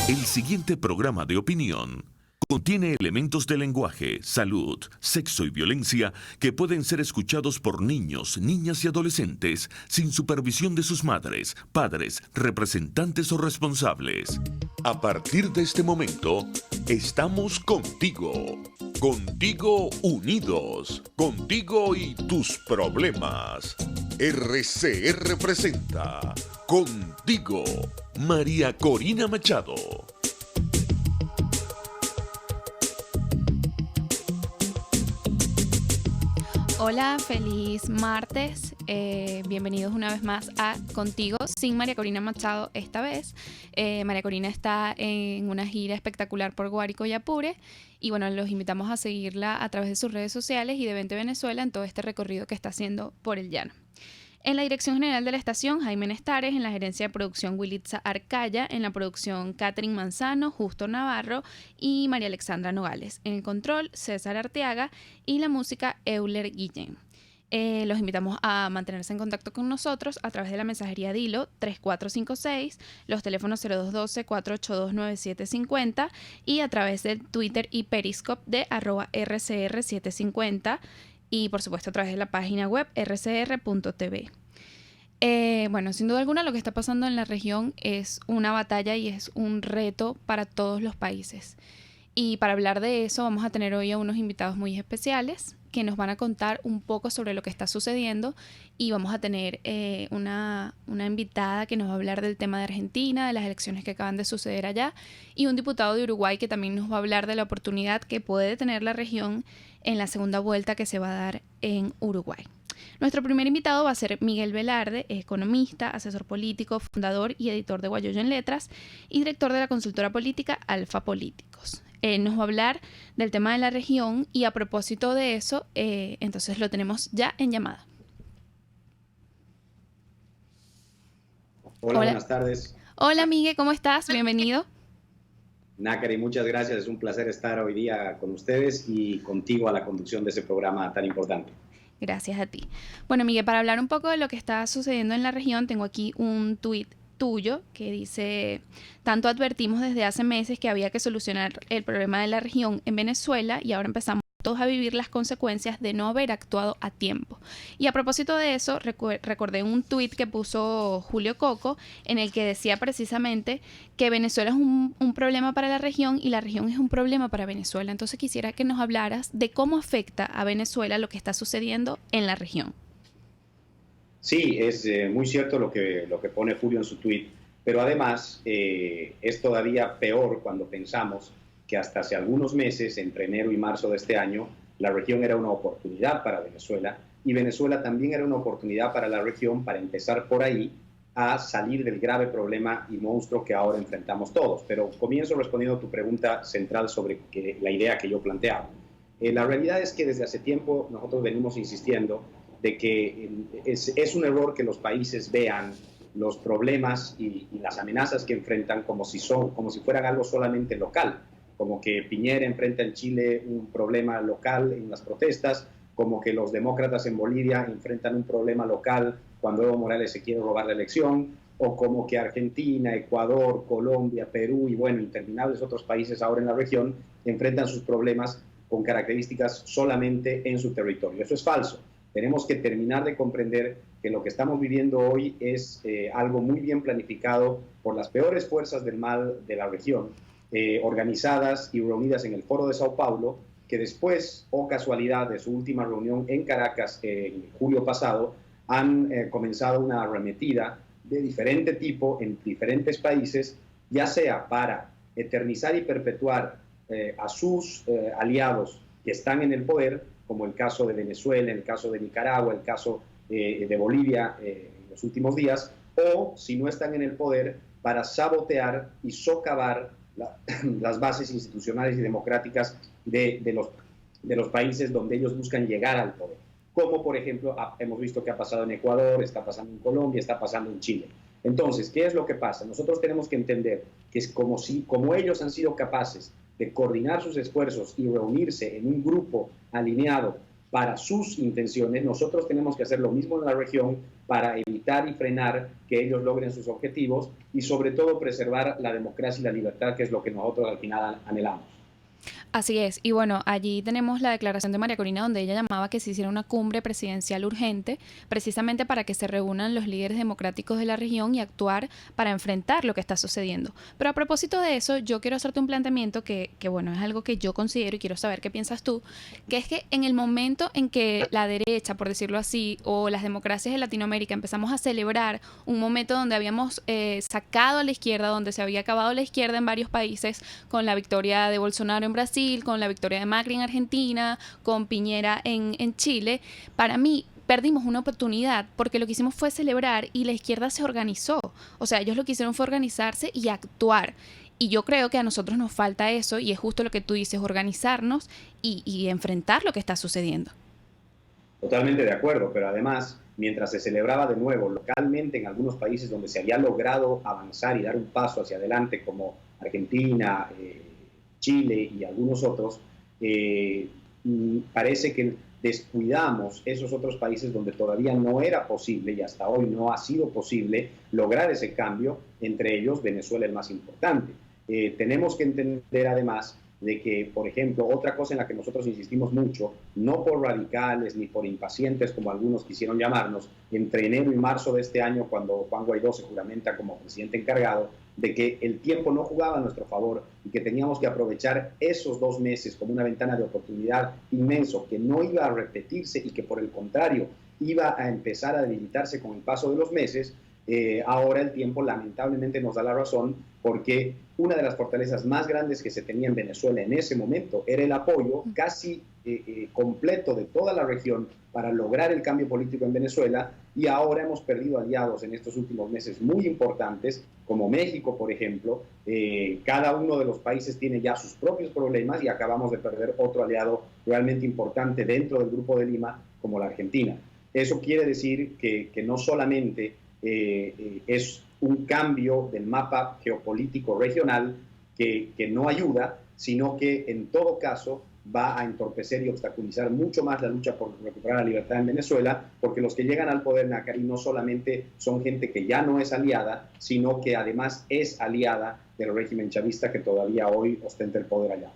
El siguiente programa de opinión contiene elementos de lenguaje, salud, sexo y violencia que pueden ser escuchados por niños, niñas y adolescentes sin supervisión de sus madres, padres, representantes o responsables. A partir de este momento, estamos contigo. Contigo unidos. Contigo y tus problemas. RCR presenta Contigo, María Corina Machado. Hola, feliz martes. Bienvenidos una vez más a Contigo, sin María Corina Machado esta vez. María Corina está en una gira espectacular por Guárico y Apure. Y bueno, los invitamos a seguirla a través de sus redes sociales y de Vente Venezuela en todo este recorrido que está haciendo por el llano. En la dirección general de la estación, Jaime Nestares; en la gerencia de producción, Wilitza Arcaya; en la producción, Catherine Manzano, Justo Navarro y María Alexandra Nogales; en el control, César Arteaga; y la música, Euler Guillén. Los invitamos a mantenerse en contacto con nosotros a través de la mensajería Dilo 3456, los teléfonos 0212-482-9750 y a través del Twitter y Periscope de @RCR750. Y por supuesto a través de la página web rcr.tv. Bueno, sin duda alguna lo que está pasando en la región es una batalla y es un reto para todos los países. Y para hablar de eso vamos a tener hoy a unos invitados muy especiales que nos van a contar un poco sobre lo que está sucediendo, y vamos a tener una invitada que nos va a hablar del tema de Argentina, de las elecciones que acaban de suceder allá, y un diputado de Uruguay que también nos va a hablar de la oportunidad que puede tener la región en la segunda vuelta que se va a dar en Uruguay. Nuestro primer invitado va a ser Miguel Velarde, economista, asesor político, fundador y editor de Guayoyo en Letras y director de la consultora política Alfa Políticos. Nos va a hablar del tema de la región y a propósito de eso, entonces lo tenemos ya en llamada. Hola, buenas tardes. Hola, Miguel, ¿cómo estás? Bienvenido. Nácari, muchas gracias. Es un placer estar hoy día con ustedes y contigo a la conducción de ese programa tan importante. Gracias a ti. Bueno, Miguel, para hablar un poco de lo que está sucediendo en la región, tengo aquí un tuit tuyo que dice: tanto advertimos desde hace meses que había que solucionar el problema de la región en Venezuela y ahora empezamos todos a vivir las consecuencias de no haber actuado a tiempo. Y a propósito de eso, recordé un tuit que puso Julio Coco en el que decía precisamente que Venezuela es un problema para la región y la región es un problema para Venezuela. Entonces quisiera que nos hablaras de cómo afecta a Venezuela lo que está sucediendo en la región. Sí, es muy cierto lo que pone Julio en su tuit, pero además es todavía peor cuando pensamos que hasta hace algunos meses, entre enero y marzo de este año, la región era una oportunidad para Venezuela y Venezuela también era una oportunidad para la región para empezar por ahí a salir del grave problema y monstruo que ahora enfrentamos todos. Pero comienzo respondiendo a tu pregunta central sobre la idea que yo planteaba. La realidad es que desde hace tiempo nosotros venimos insistiendo de que es un error que los países vean los problemas y las amenazas que enfrentan como si fueran algo solamente local, como que Piñera enfrenta en Chile un problema local en las protestas, como que los demócratas en Bolivia enfrentan un problema local cuando Evo Morales se quiere robar la elección, o como que Argentina, Ecuador, Colombia, Perú y bueno, interminables otros países ahora en la región enfrentan sus problemas con características solamente en su territorio. Eso es falso. Tenemos que terminar de comprender que lo que estamos viviendo hoy es algo muy bien planificado por las peores fuerzas del mal de la región, organizadas y reunidas en el Foro de Sao Paulo, que después, o casualidad, de su última reunión en Caracas en julio pasado, han comenzado una arremetida de diferente tipo en diferentes países, ya sea para eternizar y perpetuar a sus aliados que están en el poder, como el caso de Venezuela, el caso de Nicaragua, el caso de Bolivia en los últimos días, o si no están en el poder, para sabotear y socavar las bases institucionales y democráticas de los países donde ellos buscan llegar al poder. Como por ejemplo hemos visto que ha pasado en Ecuador, está pasando en Colombia, está pasando en Chile. Entonces, ¿qué es lo que pasa? Nosotros tenemos que entender que es como ellos han sido capaces de coordinar sus esfuerzos y reunirse en un grupo alineado para sus intenciones, nosotros tenemos que hacer lo mismo en la región para evitar y frenar que ellos logren sus objetivos y sobre todo preservar la democracia y la libertad, que es lo que nosotros al final anhelamos. Así es, y bueno, allí tenemos la declaración de María Corina donde ella llamaba que se hiciera una cumbre presidencial urgente, precisamente para que se reúnan los líderes democráticos de la región y actuar para enfrentar lo que está sucediendo. Pero a propósito de eso, yo quiero hacerte un planteamiento que bueno, es algo que yo considero y quiero saber qué piensas tú, que es que en el momento en que la derecha, por decirlo así, o las democracias de Latinoamérica empezamos a celebrar un momento donde habíamos sacado a la izquierda, donde se había acabado la izquierda en varios países con la victoria de Bolsonaro en Brasil, con la victoria de Macri en Argentina, con Piñera en Chile, para mí perdimos una oportunidad porque lo que hicimos fue celebrar y la izquierda se organizó. O sea, ellos lo que hicieron fue organizarse y actuar. Y yo creo que a nosotros nos falta eso y es justo lo que tú dices, organizarnos y enfrentar lo que está sucediendo. Totalmente de acuerdo, pero además, mientras se celebraba de nuevo localmente en algunos países donde se había logrado avanzar y dar un paso hacia adelante, como Argentina, Chile y algunos otros, parece que descuidamos esos otros países donde todavía no era posible y hasta hoy no ha sido posible lograr ese cambio, entre ellos Venezuela el más importante. Tenemos que entender además de que, por ejemplo, otra cosa en la que nosotros insistimos mucho, no por radicales ni por impacientes como algunos quisieron llamarnos, entre enero y marzo de este año, cuando Juan Guaidó se juramenta como presidente encargado, de que el tiempo no jugaba a nuestro favor y que teníamos que aprovechar esos 2 meses como una ventana de oportunidad inmenso que no iba a repetirse y que por el contrario iba a empezar a debilitarse con el paso de los meses. Ahora el tiempo lamentablemente nos da la razón, porque una de las fortalezas más grandes que se tenía en Venezuela en ese momento era el apoyo casi completo de toda la región para lograr el cambio político en Venezuela, y ahora hemos perdido aliados en estos últimos meses muy importantes, como México, por ejemplo. Cada uno de los países tiene ya sus propios problemas y acabamos de perder otro aliado realmente importante dentro del Grupo de Lima, como la Argentina. Eso quiere decir que no solamente es un cambio del mapa geopolítico regional que no ayuda, sino que en todo caso va a entorpecer y obstaculizar mucho más la lucha por recuperar la libertad en Venezuela, porque los que llegan al poder, Nacari, no solamente son gente que ya no es aliada, sino que además es aliada del régimen chavista que todavía hoy ostenta el poder allá.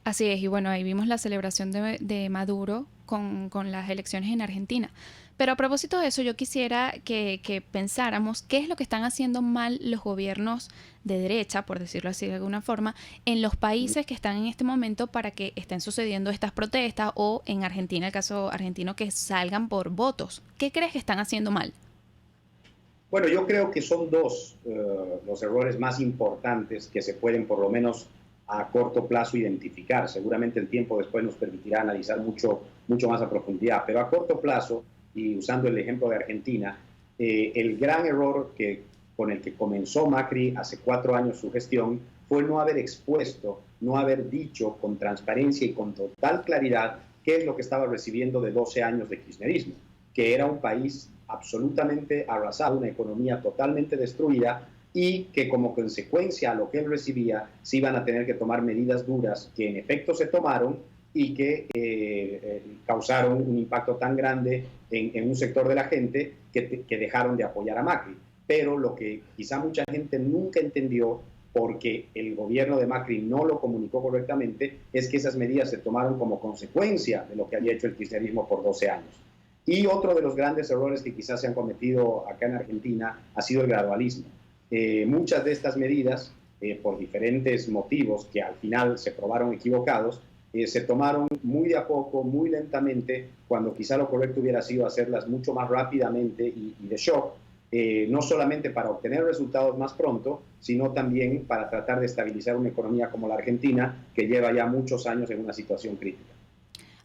Así es, y bueno, ahí vimos la celebración de Maduro con las elecciones en Argentina. Pero a propósito de eso, yo quisiera que pensáramos qué es lo que están haciendo mal los gobiernos de derecha, por decirlo así de alguna forma, en los países que están en este momento para que estén sucediendo estas protestas, o en Argentina, el caso argentino, que salgan por votos. ¿Qué crees que están haciendo mal? Bueno, yo creo que son dos los errores más importantes que se pueden por lo menos a corto plazo identificar. Seguramente el tiempo después nos permitirá analizar mucho más a profundidad, pero a corto plazo, y usando el ejemplo de Argentina, el gran error con el que comenzó Macri hace 4 años su gestión fue no haber expuesto, no haber dicho con transparencia y con total claridad qué es lo que estaba recibiendo de 12 años de kirchnerismo, que era un país absolutamente arrasado, una economía totalmente destruida, y que como consecuencia a lo que él recibía se iban a tener que tomar medidas duras que en efecto se tomaron y que causaron un impacto tan grande en un sector de la gente que dejaron de apoyar a Macri. Pero lo que quizá mucha gente nunca entendió, porque el gobierno de Macri no lo comunicó correctamente, es que esas medidas se tomaron como consecuencia de lo que había hecho el kirchnerismo por 12 años. Y otro de los grandes errores que quizás se han cometido acá en Argentina ha sido el gradualismo. Muchas de estas medidas, por diferentes motivos que al final se probaron equivocados, se tomaron muy de a poco, muy lentamente, cuando quizá lo correcto hubiera sido hacerlas mucho más rápidamente y de shock, no solamente para obtener resultados más pronto, sino también para tratar de estabilizar una economía como la Argentina, que lleva ya muchos años en una situación crítica.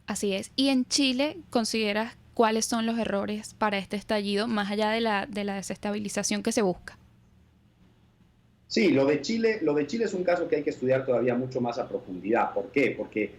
Así es. ¿Y en Chile consideras cuáles son los errores para este estallido, más allá de la desestabilización que se busca? Sí, lo de Chile es un caso que hay que estudiar todavía mucho más a profundidad. ¿Por qué? Porque,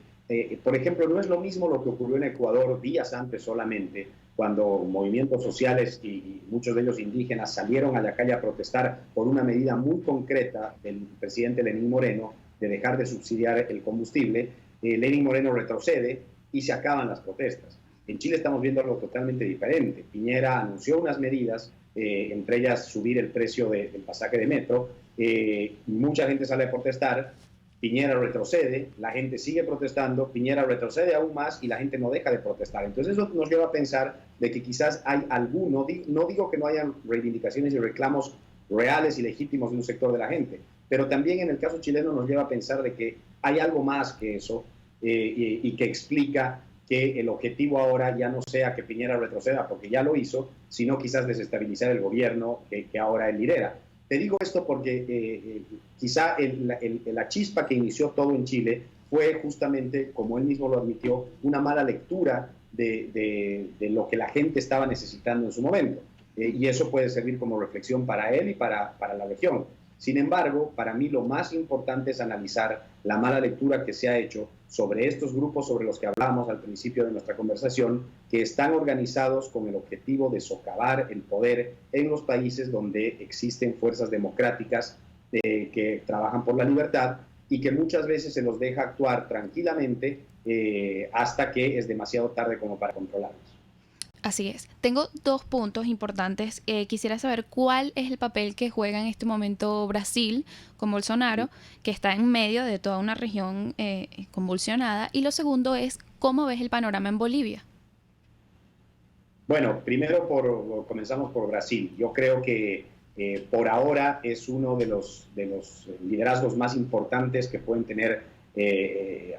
por ejemplo, no es lo mismo lo que ocurrió en Ecuador días antes solamente, cuando movimientos sociales y muchos de ellos indígenas salieron a la calle a protestar por una medida muy concreta del presidente Lenín Moreno de dejar de subsidiar el combustible. Lenín Moreno retrocede y se acaban las protestas. En Chile estamos viendo algo totalmente diferente. Piñera anunció unas medidas entre ellas subir el precio del pasaje de metro. Mucha gente sale a protestar, Piñera retrocede, la gente sigue protestando, Piñera retrocede aún más y la gente no deja de protestar. Entonces eso nos lleva a pensar de que quizás hay alguno, no digo que no hayan reivindicaciones y reclamos reales y legítimos de un sector de la gente, pero también en el caso chileno nos lleva a pensar de que hay algo más que eso y que explica que el objetivo ahora ya no sea que Piñera retroceda, porque ya lo hizo, sino quizás desestabilizar el gobierno que ahora él lidera. Te digo esto porque quizá la chispa que inició todo en Chile fue justamente, como él mismo lo admitió, una mala lectura de lo que la gente estaba necesitando en su momento. Y eso puede servir como reflexión para él y para la región. Sin embargo, para mí lo más importante es analizar la mala lectura que se ha hecho sobre estos grupos sobre los que hablamos al principio de nuestra conversación, que están organizados con el objetivo de socavar el poder en los países donde existen fuerzas democráticas que trabajan por la libertad y que muchas veces se los deja actuar tranquilamente hasta que es demasiado tarde como para controlarlos. Así es. Tengo 2 puntos importantes. Quisiera saber cuál es el papel que juega en este momento Brasil con Bolsonaro, que está en medio de toda una región convulsionada. Y lo segundo es, ¿cómo ves el panorama en Bolivia? Bueno, primero comenzamos por Brasil. Yo creo que por ahora es uno de los liderazgos más importantes que pueden tener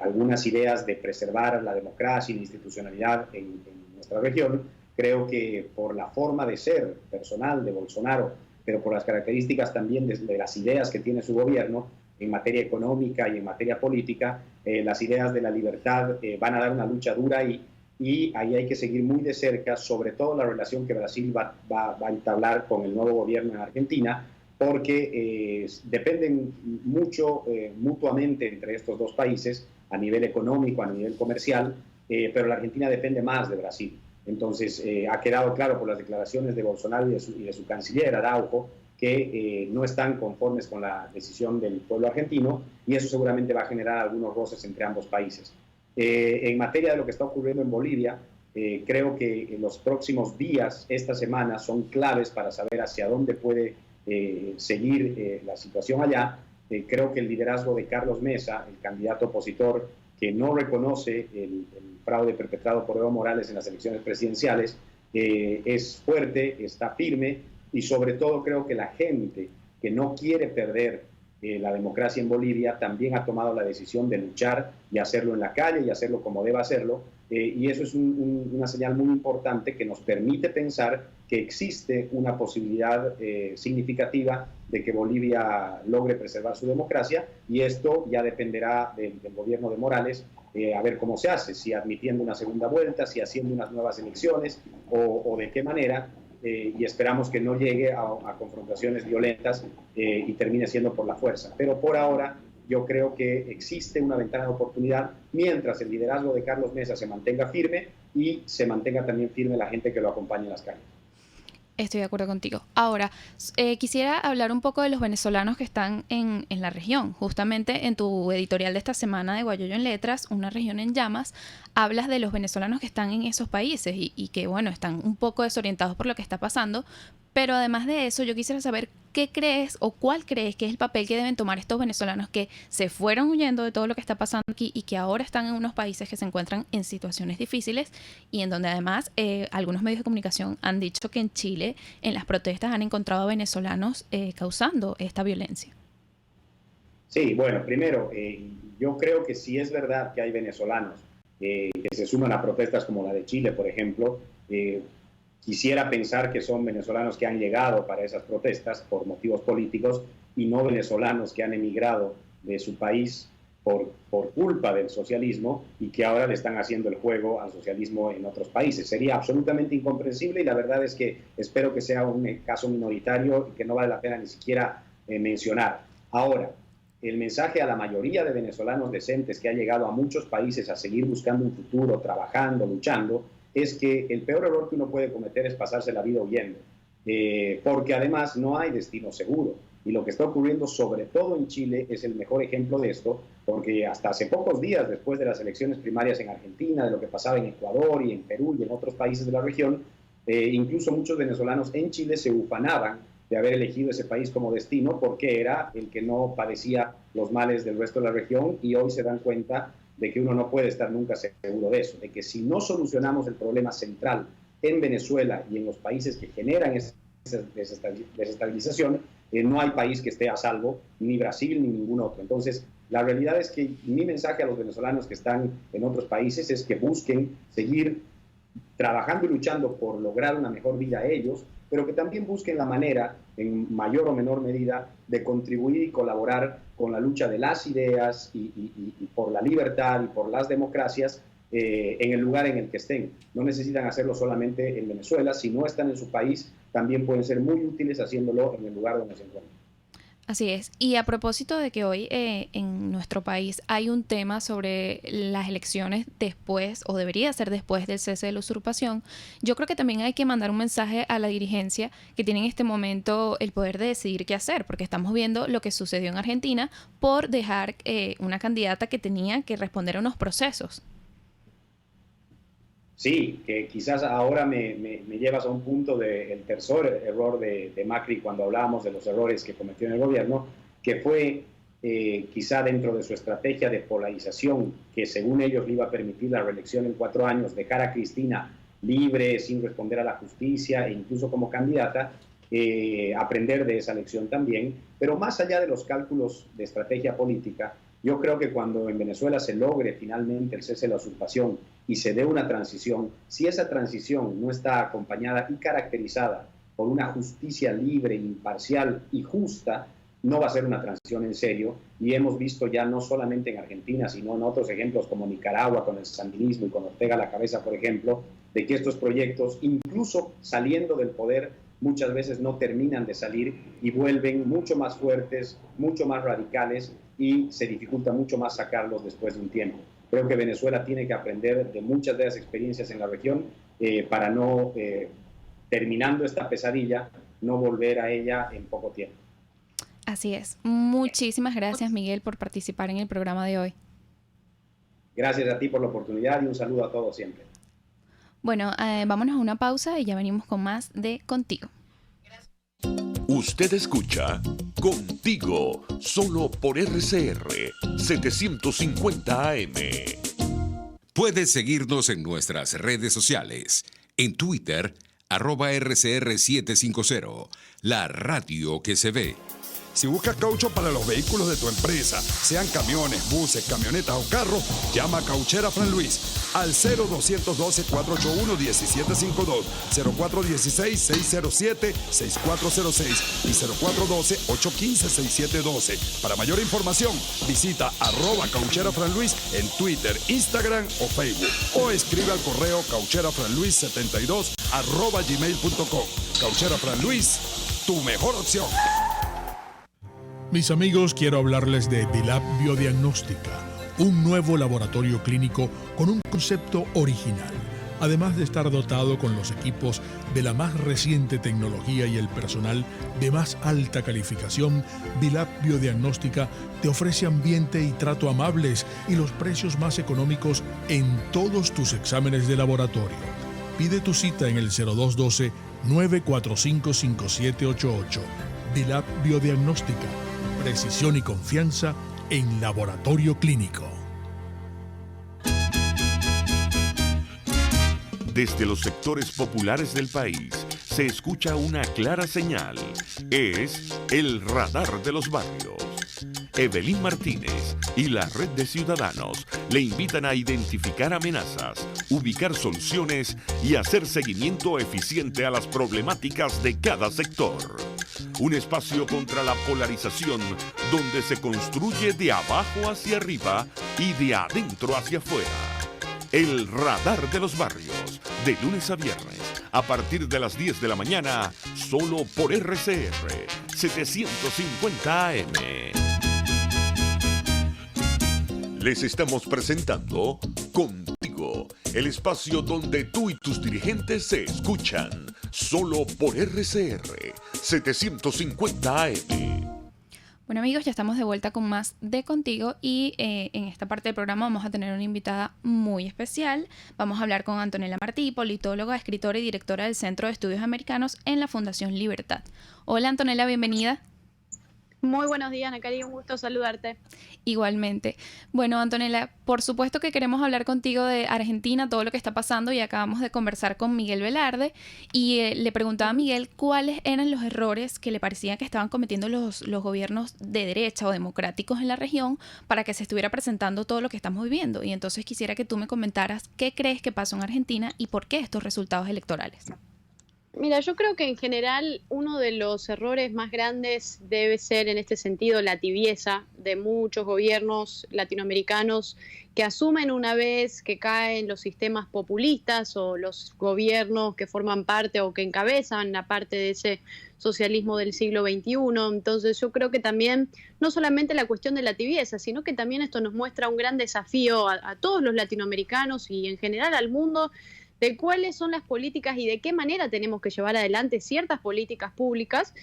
algunas ideas de preservar la democracia y la institucionalidad en nuestra región. Creo que por la forma de ser personal de Bolsonaro, pero por las características también de las ideas que tiene su gobierno en materia económica y en materia política, las ideas de la libertad van a dar una lucha dura y ahí hay que seguir muy de cerca, sobre todo la relación que Brasil va a entablar con el nuevo gobierno en Argentina, porque dependen mucho mutuamente entre estos dos países a nivel económico, a nivel comercial, pero la Argentina depende más de Brasil. Entonces, ha quedado claro por las declaraciones de Bolsonaro y de su canciller, Araujo, que no están conformes con la decisión del pueblo argentino y eso seguramente va a generar algunos roces entre ambos países. En materia de lo que está ocurriendo en Bolivia, creo que en los próximos días, esta semana, son claves para saber hacia dónde puede seguir la situación allá. Creo que el liderazgo de Carlos Mesa, el candidato opositor que no reconoce el fraude perpetrado por Evo Morales en las elecciones presidenciales, es fuerte, está firme y sobre todo creo que la gente que no quiere perder la democracia en Bolivia también ha tomado la decisión de luchar y hacerlo en la calle y hacerlo como deba hacerlo. Y eso es una señal muy importante que nos permite pensar que existe una posibilidad significativa de que Bolivia logre preservar su democracia y esto ya dependerá del gobierno de Morales a ver cómo se hace, si admitiendo una segunda vuelta, si haciendo unas nuevas elecciones o de qué manera. Y esperamos que no llegue a confrontaciones violentas y termine siendo por la fuerza. Pero por ahora yo creo que existe una ventana de oportunidad mientras el liderazgo de Carlos Mesa se mantenga firme y se mantenga también firme la gente que lo acompaña en las calles. Estoy de acuerdo contigo. Ahora, quisiera hablar un poco de los venezolanos que están en la región. Justamente en tu editorial de esta semana de Guayoyo en Letras, Una región en llamas, hablas de los venezolanos que están en esos países y que, bueno, están un poco desorientados por lo que está pasando. Pero además de eso, yo quisiera saber qué crees o cuál crees que es el papel que deben tomar estos venezolanos que se fueron huyendo de todo lo que está pasando aquí y que ahora están en unos países que se encuentran en situaciones difíciles y en donde además algunos medios de comunicación han dicho que en Chile en las protestas han encontrado a venezolanos causando esta violencia. Sí, bueno, primero, yo creo que sí es verdad que hay venezolanos que se suman a protestas como la de Chile, por ejemplo. Quisiera pensar que son venezolanos que han llegado para esas protestas por motivos políticos y no venezolanos que han emigrado de su país por culpa del socialismo y que ahora le están haciendo el juego al socialismo en otros países. Sería absolutamente incomprensible y la verdad es que espero que sea un caso minoritario y que no vale la pena ni siquiera mencionar. Ahora, el mensaje a la mayoría de venezolanos decentes que ha llegado a muchos países a seguir buscando un futuro, trabajando, luchando, es que el peor error que uno puede cometer es pasarse la vida huyendo, porque además no hay destino seguro. Y lo que está ocurriendo, sobre todo en Chile, es el mejor ejemplo de esto, porque hasta hace pocos días, después de las elecciones primarias en Argentina, de lo que pasaba en Ecuador y en Perú y en otros países de la región, Incluso muchos venezolanos en Chile se ufanaban de haber elegido ese país como destino porque era el que no padecía los males del resto de la región, y hoy se dan cuenta de que uno no puede estar nunca seguro de eso, de que si no solucionamos el problema central en Venezuela y en los países que generan esa desestabilización, no hay país que esté a salvo, ni Brasil ni ningún otro. Entonces, la realidad es que mi mensaje a los venezolanos que están en otros países es que busquen seguir trabajando y luchando por lograr una mejor vida a ellos, pero que también busquen la manera, en mayor o menor medida, de contribuir y colaborar con la lucha de las ideas y por la libertad y por las democracias en el lugar en el que estén. No necesitan hacerlo solamente en Venezuela. Si no están en su país, también pueden ser muy útiles haciéndolo en el lugar donde se encuentran. Así es. Y a propósito de que hoy en nuestro país hay un tema sobre las elecciones después, o debería ser después del cese de la usurpación, yo creo que también hay que mandar un mensaje a la dirigencia que tiene en este momento el poder de decidir qué hacer, porque estamos viendo lo que sucedió en Argentina por dejar una candidata que tenía que responder a unos procesos. Sí, que quizás ahora me llevas a un punto del tercer error de Macri cuando hablábamos de los errores que cometió en el gobierno, que fue quizá dentro de su estrategia de polarización, que según ellos le iba a permitir la reelección en 4 años, dejar a Cristina libre, sin responder a la justicia e incluso como candidata, aprender de esa lección también. Pero más allá de los cálculos de estrategia política, yo creo que cuando en Venezuela se logre finalmente el cese de la usurpación y se dé una transición, si esa transición no está acompañada y caracterizada por una justicia libre, imparcial y justa, no va a ser una transición en serio. Y hemos visto ya no solamente en Argentina, sino en otros ejemplos como Nicaragua, con el sandinismo y con Ortega a la cabeza, por ejemplo, de que estos proyectos, incluso saliendo del poder, muchas veces no terminan de salir y vuelven mucho más fuertes, mucho más radicales, y se dificulta mucho más sacarlos después de un tiempo. Creo que Venezuela tiene que aprender de muchas de las experiencias en la región para no, terminando esta pesadilla, no volver a ella en poco tiempo. Así es. Muchísimas gracias, Miguel, por participar en el programa de hoy. Gracias a ti por la oportunidad y un saludo a todos siempre. Bueno, vámonos a una pausa y ya venimos con más de Contigo. Usted escucha Contigo, solo por RCR 750 AM. Puedes seguirnos en nuestras redes sociales. En Twitter, @RCR750, la radio que se ve. Si buscas caucho para los vehículos de tu empresa, sean camiones, buses, camionetas o carros, llama a Cauchera Fran Luis al 0212-481-1752, 0416-607-6406 y 0412-815-6712. Para mayor información, visita @Cauchera Fran Luis en Twitter, Instagram o Facebook, o escribe al correo caucherafranluis72@gmail.com. Cauchera Fran Luis, tu mejor opción. Mis amigos, quiero hablarles de Dilab Biodiagnóstica, un nuevo laboratorio clínico con un concepto original. Además de estar dotado con los equipos de la más reciente tecnología y el personal de más alta calificación, Dilab Biodiagnóstica te ofrece ambiente y trato amables y los precios más económicos en todos tus exámenes de laboratorio. Pide tu cita en el 0212-945-5788. Dilab Biodiagnóstica. Precisión y confianza en laboratorio clínico. Desde los sectores populares del país se escucha una clara señal. Es el radar de los barrios. Evelyn Martínez y la Red de Ciudadanos le invitan a identificar amenazas, ubicar soluciones y hacer seguimiento eficiente a las problemáticas de cada sector. Un espacio contra la polarización donde se construye de abajo hacia arriba y de adentro hacia afuera. El radar de los barrios, de lunes a viernes, a partir de las 10 de la mañana, solo por RCR 750 AM. Les estamos presentando Contigo, el espacio donde tú y tus dirigentes se escuchan, solo por RCR 750 AM. Bueno amigos, ya estamos de vuelta con más de Contigo y en esta parte del programa vamos a tener una invitada muy especial. Vamos a hablar con Antonella Martí, politóloga, escritora y directora del Centro de Estudios Americanos en la Fundación Libertad. Hola Antonella, bienvenida. Muy buenos días, Nakari, un gusto saludarte. Igualmente. Bueno, Antonella, por supuesto que queremos hablar contigo de Argentina, todo lo que está pasando, y acabamos de conversar con Miguel Velarde y le preguntaba a Miguel cuáles eran los errores que le parecía que estaban cometiendo los gobiernos de derecha o democráticos en la región para que se estuviera presentando todo lo que estamos viviendo. Y entonces quisiera que tú me comentaras qué crees que pasó en Argentina y por qué estos resultados electorales. Mira, yo creo que en general uno de los errores más grandes debe ser en este sentido la tibieza de muchos gobiernos latinoamericanos que asumen una vez que caen los sistemas populistas o los gobiernos que forman parte o que encabezan la parte de ese socialismo del siglo XXI. Entonces yo creo que también no solamente la cuestión de la tibieza, sino que también esto nos muestra un gran desafío a todos los latinoamericanos y en general al mundo, de cuáles son las políticas y de qué manera tenemos que llevar adelante ciertas políticas públicas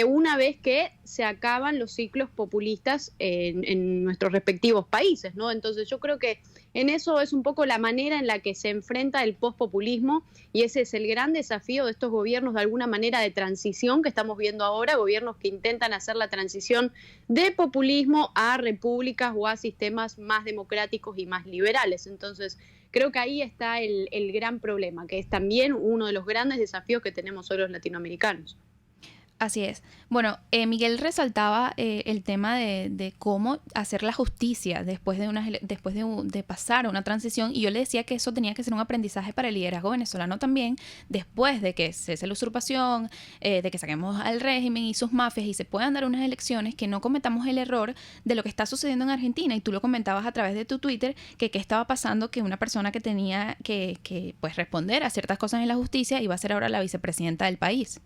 una vez que se acaban los ciclos populistas en nuestros respectivos países, ¿no? Entonces yo creo que en eso es un poco la manera en la que se enfrenta el pospopulismo y ese es el gran desafío de estos gobiernos de alguna manera de transición que estamos viendo ahora, gobiernos que intentan hacer la transición de populismo a repúblicas o a sistemas más democráticos y más liberales. Entonces creo que ahí está el gran problema, que es también uno de los grandes desafíos que tenemos hoy los latinoamericanos. Así es. Bueno, Miguel resaltaba el tema de cómo hacer la justicia después de pasar a una transición, y yo le decía que eso tenía que ser un aprendizaje para el liderazgo venezolano también, después de que cese la usurpación, de que saquemos al régimen y sus mafias y se puedan dar unas elecciones, que no cometamos el error de lo que está sucediendo en Argentina. Y tú lo comentabas a través de tu Twitter, que qué estaba pasando, que una persona que tenía que pues responder a ciertas cosas en la justicia iba a ser ahora la vicepresidenta del país.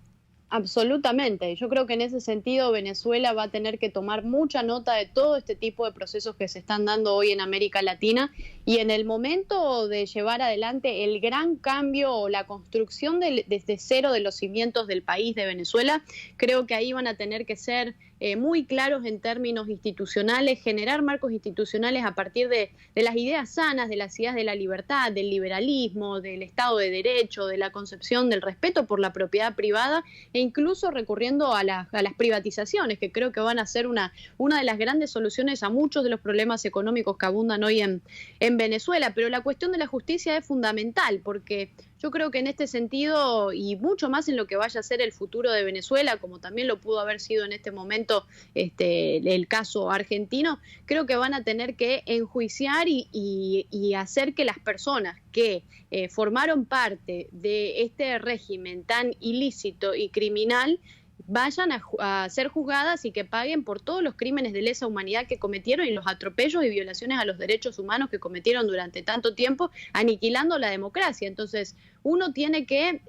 Absolutamente. Yo creo que en ese sentido Venezuela va a tener que tomar mucha nota de todo este tipo de procesos que se están dando hoy en América Latina y en el momento de llevar adelante el gran cambio o la construcción desde cero de los cimientos del país de Venezuela, creo que ahí van a tener que ser muy claros en términos institucionales, generar marcos institucionales a partir de las ideas sanas, de las ideas de la libertad, del liberalismo, del Estado de Derecho, de la concepción del respeto por la propiedad privada e incluso recurriendo a las privatizaciones, que creo que van a ser una de las grandes soluciones a muchos de los problemas económicos que abundan hoy en Venezuela. Pero la cuestión de la justicia es fundamental porque yo creo que en este sentido y mucho más en lo que vaya a ser el futuro de Venezuela, como también lo pudo haber sido en este momento el caso argentino, creo que van a tener que enjuiciar y hacer que las personas que formaron parte de este régimen tan ilícito y criminal vayan a ser juzgadas y que paguen por todos los crímenes de lesa humanidad que cometieron y los atropellos y violaciones a los derechos humanos que cometieron durante tanto tiempo, aniquilando la democracia. Entonces, uno tiene que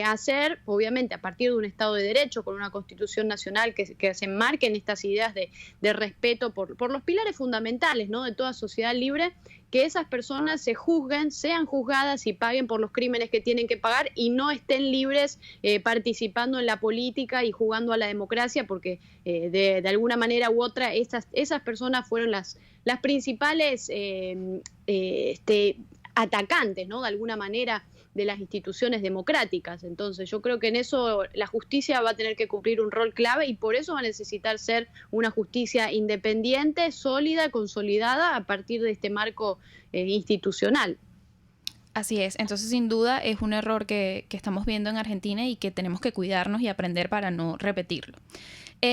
hacer, obviamente, a partir de un Estado de Derecho, con una Constitución Nacional que se enmarque en estas ideas de respeto por los pilares fundamentales, ¿no?, de toda sociedad libre, que esas personas se juzguen, sean juzgadas y paguen por los crímenes que tienen que pagar y no estén libres participando en la política y jugando a la democracia, porque de alguna manera u otra esas personas fueron las principales atacantes, ¿no?, de alguna manera, de las instituciones democráticas. Entonces yo creo que en eso la justicia va a tener que cumplir un rol clave y por eso va a necesitar ser una justicia independiente, sólida, consolidada a partir de este marco institucional. Así es, entonces sin duda es un error que estamos viendo en Argentina y que tenemos que cuidarnos y aprender para no repetirlo.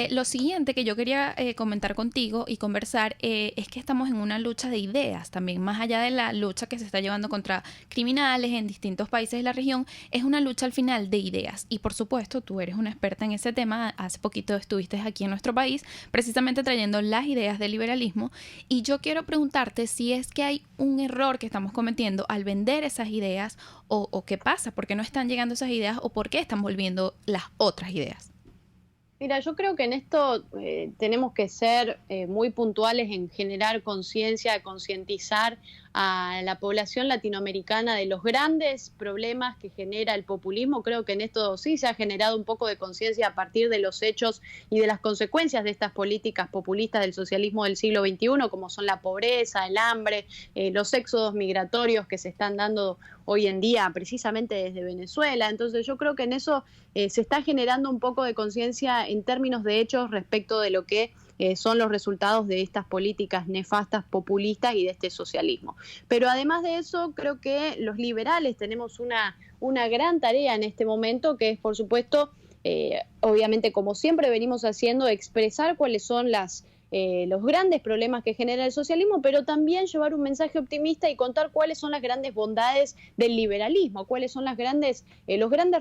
Lo siguiente que yo quería comentar contigo y conversar es que estamos en una lucha de ideas también, más allá de la lucha que se está llevando contra criminales en distintos países de la región, es una lucha al final de ideas. Y por supuesto, tú eres una experta en ese tema, hace poquito estuviste aquí en nuestro país, precisamente trayendo las ideas del liberalismo, y yo quiero preguntarte si es que hay un error que estamos cometiendo al vender esas ideas o qué pasa, por qué no están llegando esas ideas o por qué están volviendo las otras ideas. Mira, yo creo que en esto tenemos que ser muy puntuales en generar conciencia, concientizar a la población latinoamericana de los grandes problemas que genera el populismo. Creo que en esto sí se ha generado un poco de conciencia a partir de los hechos y de las consecuencias de estas políticas populistas del socialismo del siglo XXI, como son la pobreza, el hambre, los éxodos migratorios que se están dando hoy en día precisamente desde Venezuela. Entonces yo creo que en eso se está generando un poco de conciencia en términos de hechos respecto de lo que son los resultados de estas políticas nefastas, populistas y de este socialismo. Pero además de eso, creo que los liberales tenemos una gran tarea en este momento, que es, por supuesto, obviamente, como siempre venimos haciendo, expresar cuáles son los grandes problemas que genera el socialismo, pero también llevar un mensaje optimista y contar cuáles son las grandes bondades del liberalismo, cuáles son los grandes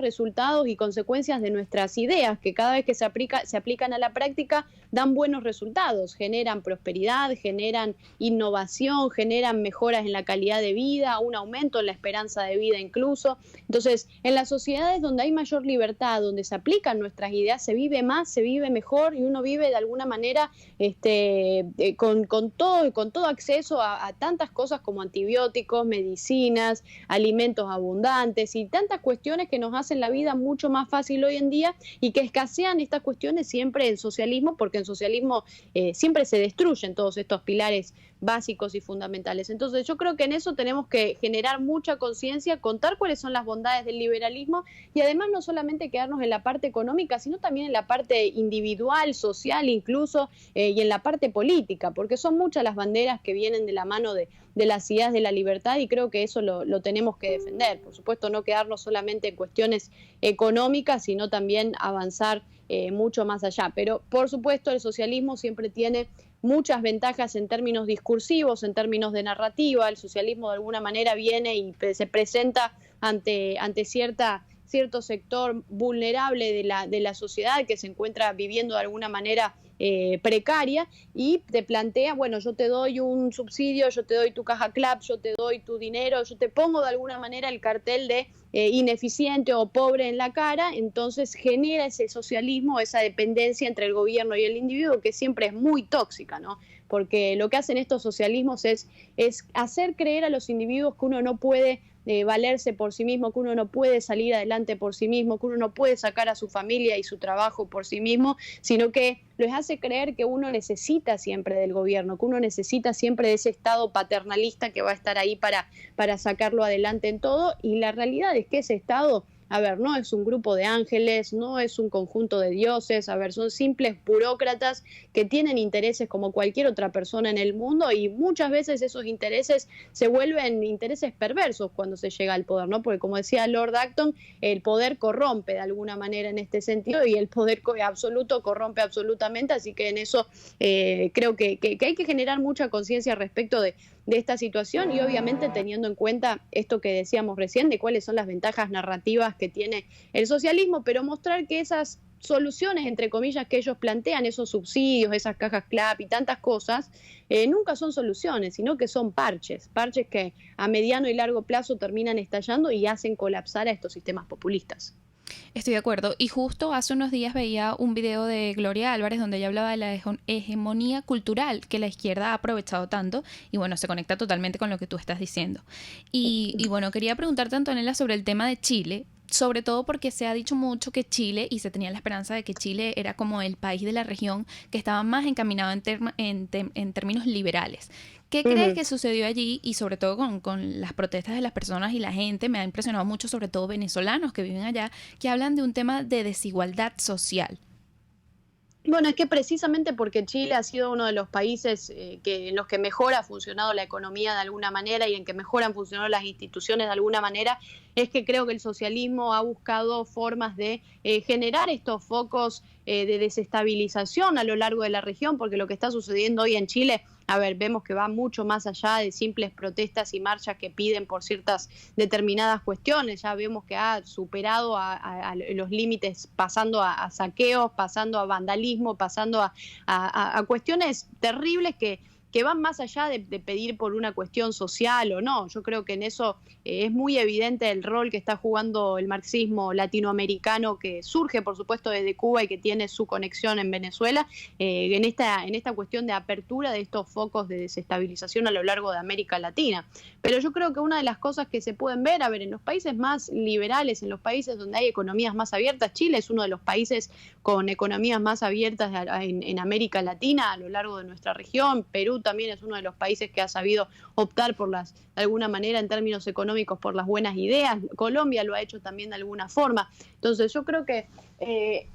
resultados y consecuencias de nuestras ideas, que cada vez que se aplican a la práctica dan buenos resultados, generan prosperidad, generan innovación, generan mejoras en la calidad de vida, un aumento en la esperanza de vida incluso. Entonces, en las sociedades donde hay mayor libertad, donde se aplican nuestras ideas, se vive más, se vive mejor y uno vive de alguna manera con todo acceso a tantas cosas como antibióticos, medicinas, alimentos abundantes y tantas cuestiones que nos hacen la vida mucho más fácil hoy en día, y que escasean estas cuestiones siempre en socialismo, porque en socialismo siempre se destruyen todos estos pilares básicos y fundamentales. Entonces yo creo que en eso tenemos que generar mucha conciencia, contar cuáles son las bondades del liberalismo y además no solamente quedarnos en la parte económica, sino también en la parte individual, social incluso, y en la parte política, porque son muchas las banderas que vienen de la mano de las ideas de la libertad, y creo que eso lo tenemos que defender. Por supuesto, no quedarnos solamente en cuestiones económicas, sino también avanzar mucho más allá. Pero, por supuesto, el socialismo siempre tiene muchas ventajas en términos discursivos, en términos de narrativa. El socialismo de alguna manera viene y se presenta ante cierto sector vulnerable de la sociedad que se encuentra viviendo de alguna manera precaria, y te plantea, bueno, yo te doy un subsidio, yo te doy tu caja CLAP, yo te doy tu dinero, yo te pongo de alguna manera el cartel de ineficiente o pobre en la cara. Entonces genera ese socialismo, esa dependencia entre el gobierno y el individuo, que siempre es muy tóxica, ¿no? Porque lo que hacen estos socialismos es hacer creer a los individuos que uno no puede valerse por sí mismo, que uno no puede salir adelante por sí mismo, que uno no puede sacar a su familia y su trabajo por sí mismo, sino que les hace creer que uno necesita siempre del gobierno, que uno necesita siempre de ese Estado paternalista que va a estar ahí para sacarlo adelante en todo. Y la realidad es que ese Estado, a ver, no es un grupo de ángeles, no es un conjunto de dioses, a ver, son simples burócratas que tienen intereses como cualquier otra persona en el mundo, y muchas veces esos intereses se vuelven intereses perversos cuando se llega al poder, ¿no? Porque, como decía Lord Acton, el poder corrompe de alguna manera en este sentido, y el poder absoluto corrompe absolutamente, así que en eso creo que hay que generar mucha conciencia respecto de esta situación, y obviamente teniendo en cuenta esto que decíamos recién de cuáles son las ventajas narrativas que tiene el socialismo, pero mostrar que esas soluciones, entre comillas, que ellos plantean, esos subsidios, esas cajas CLAP y tantas cosas, nunca son soluciones, sino que son parches que a mediano y largo plazo terminan estallando y hacen colapsar a estos sistemas populistas. Estoy de acuerdo. Y justo hace unos días veía un video de Gloria Álvarez donde ella hablaba de la hegemonía cultural que la izquierda ha aprovechado tanto, y bueno, se conecta totalmente con lo que tú estás diciendo. Y bueno, quería preguntarte, Antonella, sobre el tema de Chile, sobre todo porque se ha dicho mucho que Chile, y se tenía la esperanza de que Chile era como el país de la región que estaba más encaminado en términos liberales. ¿Qué crees que sucedió allí? Y sobre todo con las protestas de las personas y la gente, me ha impresionado mucho, sobre todo venezolanos que viven allá, que hablan de un tema de desigualdad social. Bueno, es que precisamente porque Chile ha sido uno de los países en los que mejor ha funcionado la economía de alguna manera y en que mejor han funcionado las instituciones de alguna manera, es que creo que el socialismo ha buscado formas de generar estos focos de desestabilización a lo largo de la región, porque lo que está sucediendo hoy en Chile, a ver, vemos que va mucho más allá de simples protestas y marchas que piden por ciertas determinadas cuestiones. Ya vemos que ha superado a los límites, pasando a saqueos, pasando a vandalismo, pasando a cuestiones terribles que que van más allá de pedir por una cuestión social o no. Yo creo que en eso es muy evidente el rol que está jugando el marxismo latinoamericano, que surge, por supuesto, desde Cuba y que tiene su conexión en Venezuela, en esta cuestión de apertura de estos focos de desestabilización a lo largo de América Latina. Pero yo creo que una de las cosas que se pueden ver, en los países más liberales, en los países donde hay economías más abiertas, Chile es uno de los países con economías más abiertas en América Latina a lo largo de nuestra región. Perú también es uno de los países que ha sabido optar de alguna manera en términos económicos por las buenas ideas. Colombia lo ha hecho también de alguna forma. Entonces yo creo que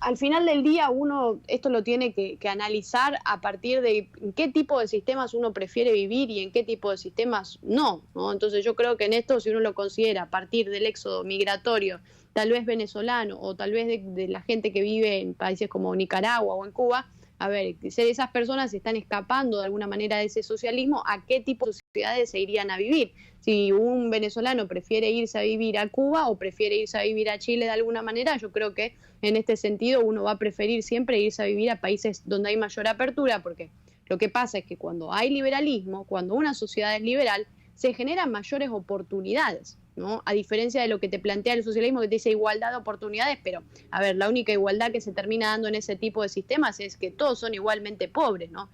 al final del día uno esto lo tiene que analizar a partir de en qué tipo de sistemas uno prefiere vivir y en qué tipo de sistemas no. Entonces yo creo que en esto, si uno lo considera a partir del éxodo migratorio, tal vez venezolano o tal vez de la gente que vive en países como Nicaragua o en Cuba, a ver, si esas personas están escapando de alguna manera de ese socialismo, ¿a qué tipo de sociedades se irían a vivir? Si un venezolano prefiere irse a vivir a Cuba o prefiere irse a vivir a Chile de alguna manera, yo creo que en este sentido uno va a preferir siempre irse a vivir a países donde hay mayor apertura, porque lo que pasa es que cuando hay liberalismo, cuando una sociedad es liberal, se generan mayores oportunidades, ¿no? A diferencia de lo que te plantea el socialismo, que te dice igualdad de oportunidades, pero, a ver, la única igualdad que se termina dando en ese tipo de sistemas es que todos son igualmente pobres, ¿no?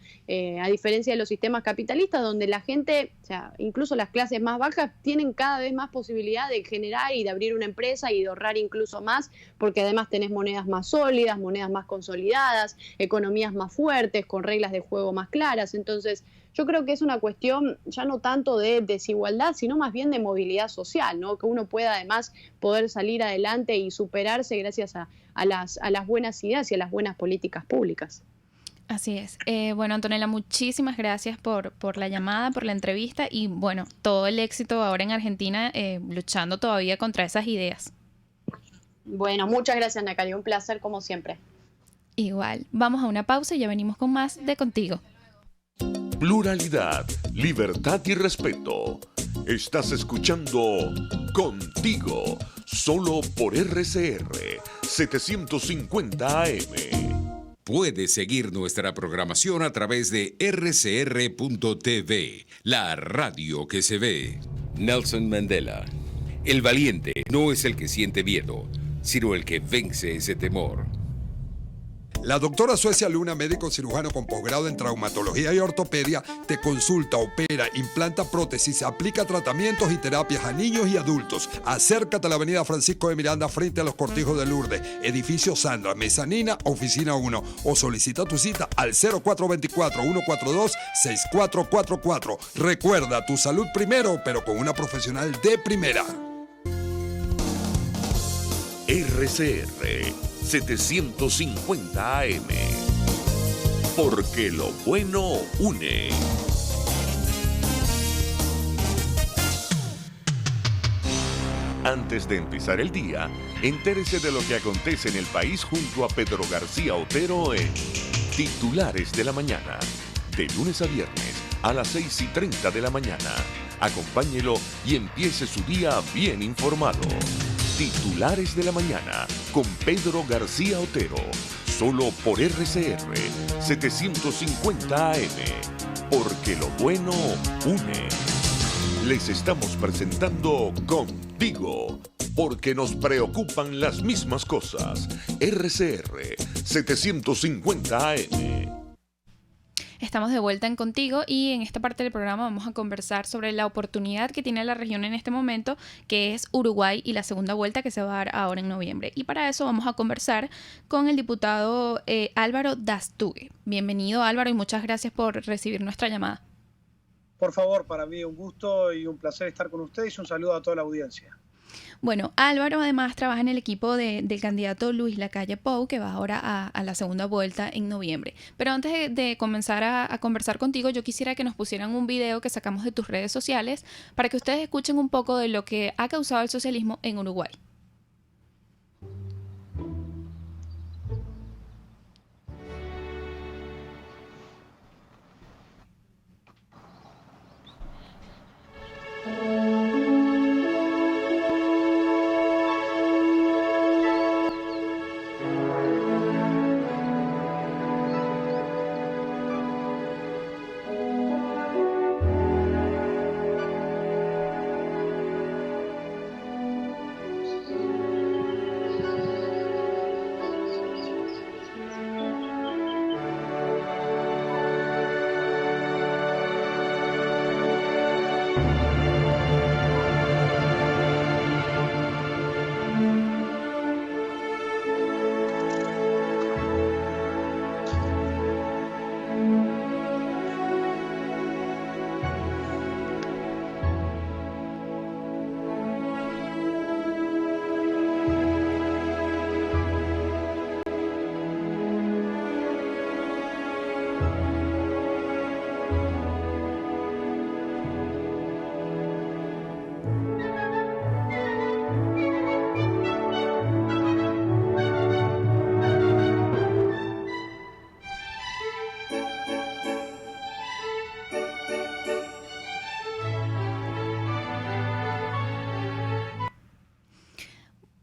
A diferencia de los sistemas capitalistas, donde la gente, o sea, incluso las clases más bajas, tienen cada vez más posibilidad de generar y de abrir una empresa y de ahorrar incluso más, porque además tenés monedas más sólidas, monedas más consolidadas, economías más fuertes, con reglas de juego más claras. Entonces, yo creo que es una cuestión ya no tanto de desigualdad, sino más bien de movilidad social, ¿no? Que uno pueda además poder salir adelante y superarse gracias a las buenas ideas y a las buenas políticas públicas. Así es. Bueno, Antonella, muchísimas gracias por la llamada, por la entrevista y bueno, todo el éxito ahora en Argentina luchando todavía contra esas ideas. Bueno, muchas gracias, Nacari. Un placer como siempre. Igual. Vamos a una pausa y ya venimos con más de Contigo. Pluralidad, libertad y respeto. Estás escuchando Contigo, solo por RCR 750 AM. Puedes seguir nuestra programación a través de rcr.tv, la radio que se ve. Nelson Mandela. El valiente no es el que siente miedo, sino el que vence ese temor. La doctora Suecia Luna, médico cirujano con posgrado en traumatología y ortopedia, te consulta, opera, implanta prótesis, aplica tratamientos y terapias a niños y adultos. Acércate a la avenida Francisco de Miranda frente a los Cortijos de Lourdes, edificio Sandra, mezanina, oficina 1, o solicita tu cita al 0424-142-6444. Recuerda, tu salud primero, pero con una profesional de primera. RCR 750 AM. Porque lo bueno une. Antes de empezar el día, entérese de lo que acontece en el país junto a Pedro García Otero en Titulares de la Mañana. De lunes a viernes a las 6:30 de la mañana. Acompáñelo y empiece su día bien informado. Titulares de la Mañana con Pedro García Otero, solo por RCR 750 AM, porque lo bueno une. Les estamos presentando Contigo, porque nos preocupan las mismas cosas. RCR 750 AM. Estamos de vuelta en Contigo y en esta parte del programa vamos a conversar sobre la oportunidad que tiene la región en este momento, que es Uruguay y la segunda vuelta que se va a dar ahora en noviembre. Y para eso vamos a conversar con el diputado Álvaro Dastugue. Bienvenido, Álvaro, y muchas gracias por recibir nuestra llamada. Por favor, para mí un gusto y un placer estar con ustedes y un saludo a toda la audiencia. Bueno, Álvaro además trabaja en el equipo del candidato Luis Lacalle Pou, que va ahora a la segunda vuelta en noviembre. Pero antes de comenzar a conversar contigo, yo quisiera que nos pusieran un video que sacamos de tus redes sociales para que ustedes escuchen un poco de lo que ha causado el socialismo en Uruguay.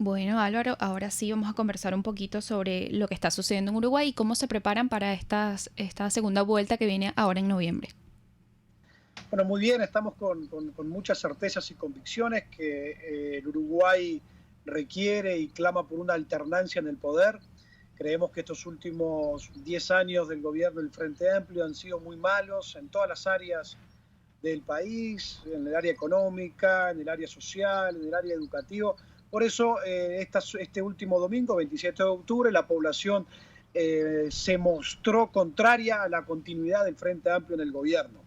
Bueno, Álvaro, ahora sí vamos a conversar un poquito sobre lo que está sucediendo en Uruguay y cómo se preparan para esta segunda vuelta que viene ahora en noviembre. Bueno, muy bien, estamos con muchas certezas y convicciones que el Uruguay requiere y clama por una alternancia en el poder. Creemos que estos últimos 10 años del gobierno del Frente Amplio han sido muy malos en todas las áreas del país, en el área económica, en el área social, en el área educativa. Por eso, este último domingo, 27 de octubre, la población se mostró contraria a la continuidad del Frente Amplio en el gobierno.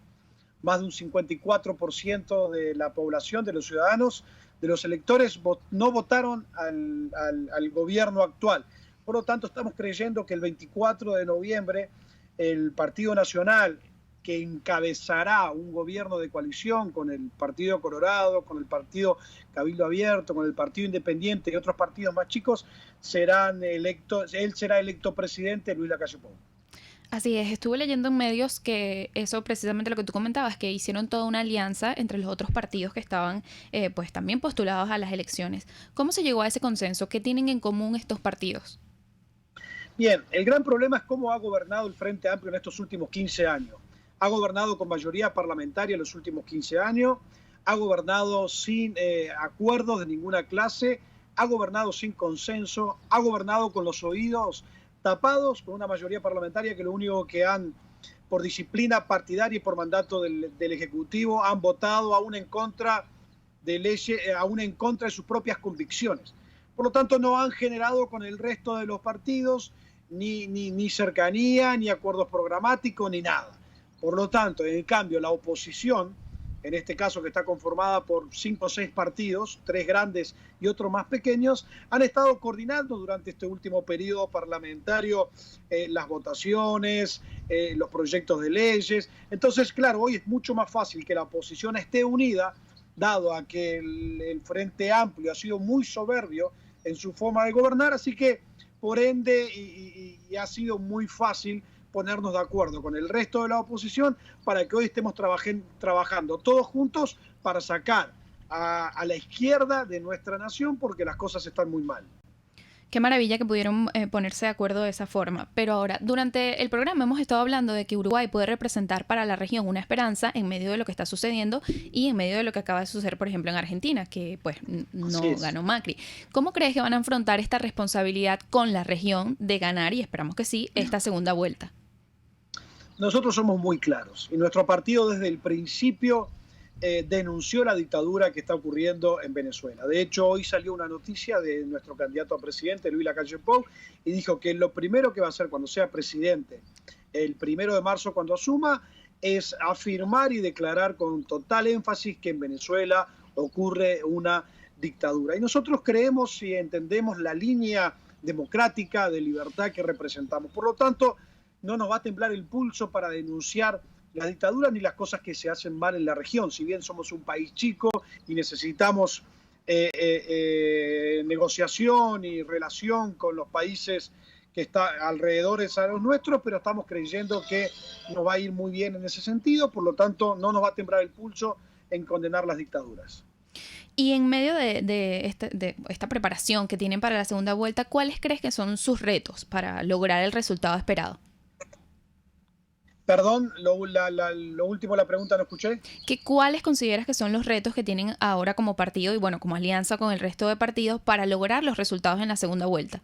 Más de un 54% de la población, de los ciudadanos, de los electores, no votaron al gobierno actual. Por lo tanto, estamos creyendo que el 24 de noviembre el Partido Nacional, que encabezará un gobierno de coalición con el Partido Colorado, con el Partido Cabildo Abierto, con el Partido Independiente y otros partidos más chicos, él será electo presidente, Luis Lacalle Pou. Así es, estuve leyendo en medios que eso precisamente lo que tú comentabas, que hicieron toda una alianza entre los otros partidos que estaban pues también postulados a las elecciones. ¿Cómo se llegó a ese consenso? ¿Qué tienen en común estos partidos? Bien, el gran problema es cómo ha gobernado el Frente Amplio en estos últimos 15 años. Ha gobernado con mayoría parlamentaria en los últimos 15 años, ha gobernado sin acuerdos de ninguna clase, ha gobernado sin consenso, ha gobernado con los oídos tapados, con una mayoría parlamentaria que lo único que han, por disciplina partidaria y por mandato del Ejecutivo, han votado aún en contra de leyes, aún en contra de sus propias convicciones. Por lo tanto, no han generado con el resto de los partidos ni cercanía, ni acuerdos programáticos, ni nada. Por lo tanto, en cambio, la oposición, en este caso que está conformada por 5 o 6 partidos, 3 grandes y otros más pequeños, han estado coordinando durante este último periodo parlamentario las votaciones, los proyectos de leyes. Entonces, claro, hoy es mucho más fácil que la oposición esté unida, dado a que el Frente Amplio ha sido muy soberbio en su forma de gobernar, así que, por ende, y ha sido muy fácil ponernos de acuerdo con el resto de la oposición para que hoy estemos trabajando todos juntos para sacar a la izquierda de nuestra nación, porque las cosas están muy mal. Qué maravilla que pudieron ponerse de acuerdo de esa forma. Pero ahora, durante el programa hemos estado hablando de que Uruguay puede representar para la región una esperanza en medio de lo que está sucediendo y en medio de lo que acaba de suceder, por ejemplo, en Argentina, que pues no ganó Macri. ¿Cómo crees que van a afrontar esta responsabilidad con la región de ganar, y esperamos que sí, esta segunda vuelta? Nosotros somos muy claros y nuestro partido desde el principio denunció la dictadura que está ocurriendo en Venezuela. De hecho, hoy salió una noticia de nuestro candidato a presidente, Luis Lacalle Pou, y dijo que lo primero que va a hacer cuando sea presidente, el 1 de marzo cuando asuma, es afirmar y declarar con total énfasis que en Venezuela ocurre una dictadura. Y nosotros creemos y entendemos la línea democrática de libertad que representamos. Por lo tanto, no nos va a temblar el pulso para denunciar la dictadura ni las cosas que se hacen mal en la región. Si bien somos un país chico y necesitamos negociación y relación con los países que están alrededor a los nuestros, pero estamos creyendo que nos va a ir muy bien en ese sentido. Por lo tanto, no nos va a temblar el pulso en condenar las dictaduras. Y en medio de esta preparación que tienen para la segunda vuelta, ¿cuáles crees que son sus retos para lograr el resultado esperado? Perdón, lo último, la pregunta no escuché. ¿Cuáles consideras que son los retos que tienen ahora como partido y bueno, como alianza con el resto de partidos para lograr los resultados en la segunda vuelta?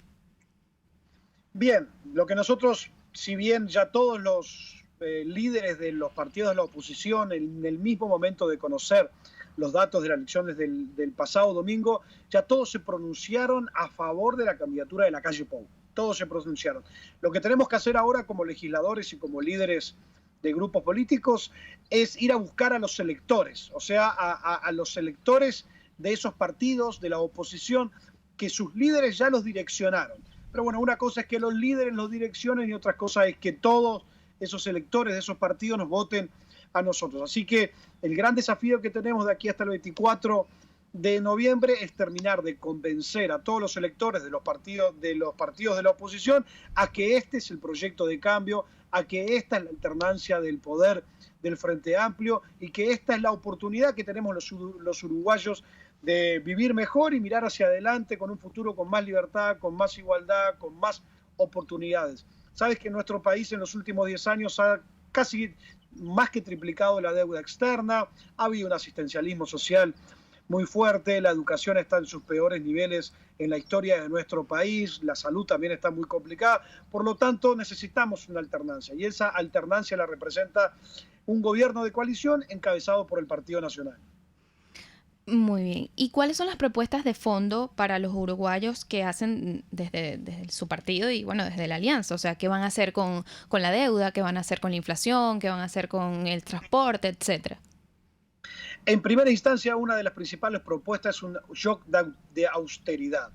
Bien, lo que nosotros, si bien ya todos los líderes de los partidos de la oposición en el mismo momento de conocer los datos de las elecciones del pasado domingo, ya todos se pronunciaron a favor de la candidatura de Lacalle Pou. Todos se pronunciaron. Lo que tenemos que hacer ahora como legisladores y como líderes de grupos políticos es ir a buscar a los electores, o sea, a los electores de esos partidos, de la oposición, que sus líderes ya los direccionaron. Pero bueno, una cosa es que los líderes los direccionen y otra cosa es que todos esos electores de esos partidos nos voten a nosotros. Así que el gran desafío que tenemos de aquí hasta el 24 de noviembre es terminar de convencer a todos los electores de los partidos de la oposición a que este es el proyecto de cambio a que esta es la alternancia del poder del Frente Amplio y que esta es la oportunidad que tenemos los uruguayos de vivir mejor y mirar hacia adelante con un futuro con más libertad, con más igualdad, con más oportunidades. Sabes que nuestro país en los últimos 10 años ha casi más que triplicado la deuda externa, ha habido un asistencialismo social muy fuerte, la educación está en sus peores niveles en la historia de nuestro país, la salud también está muy complicada, por lo tanto necesitamos una alternancia y esa alternancia la representa un gobierno de coalición encabezado por el Partido Nacional. Muy bien. ¿Y cuáles son las propuestas de fondo para los uruguayos que hacen desde su partido y bueno, desde la alianza? O sea, ¿qué van a hacer con la deuda? ¿Qué van a hacer con la inflación? ¿Qué van a hacer con el transporte, etcétera? En primera instancia, una de las principales propuestas es un shock de austeridad.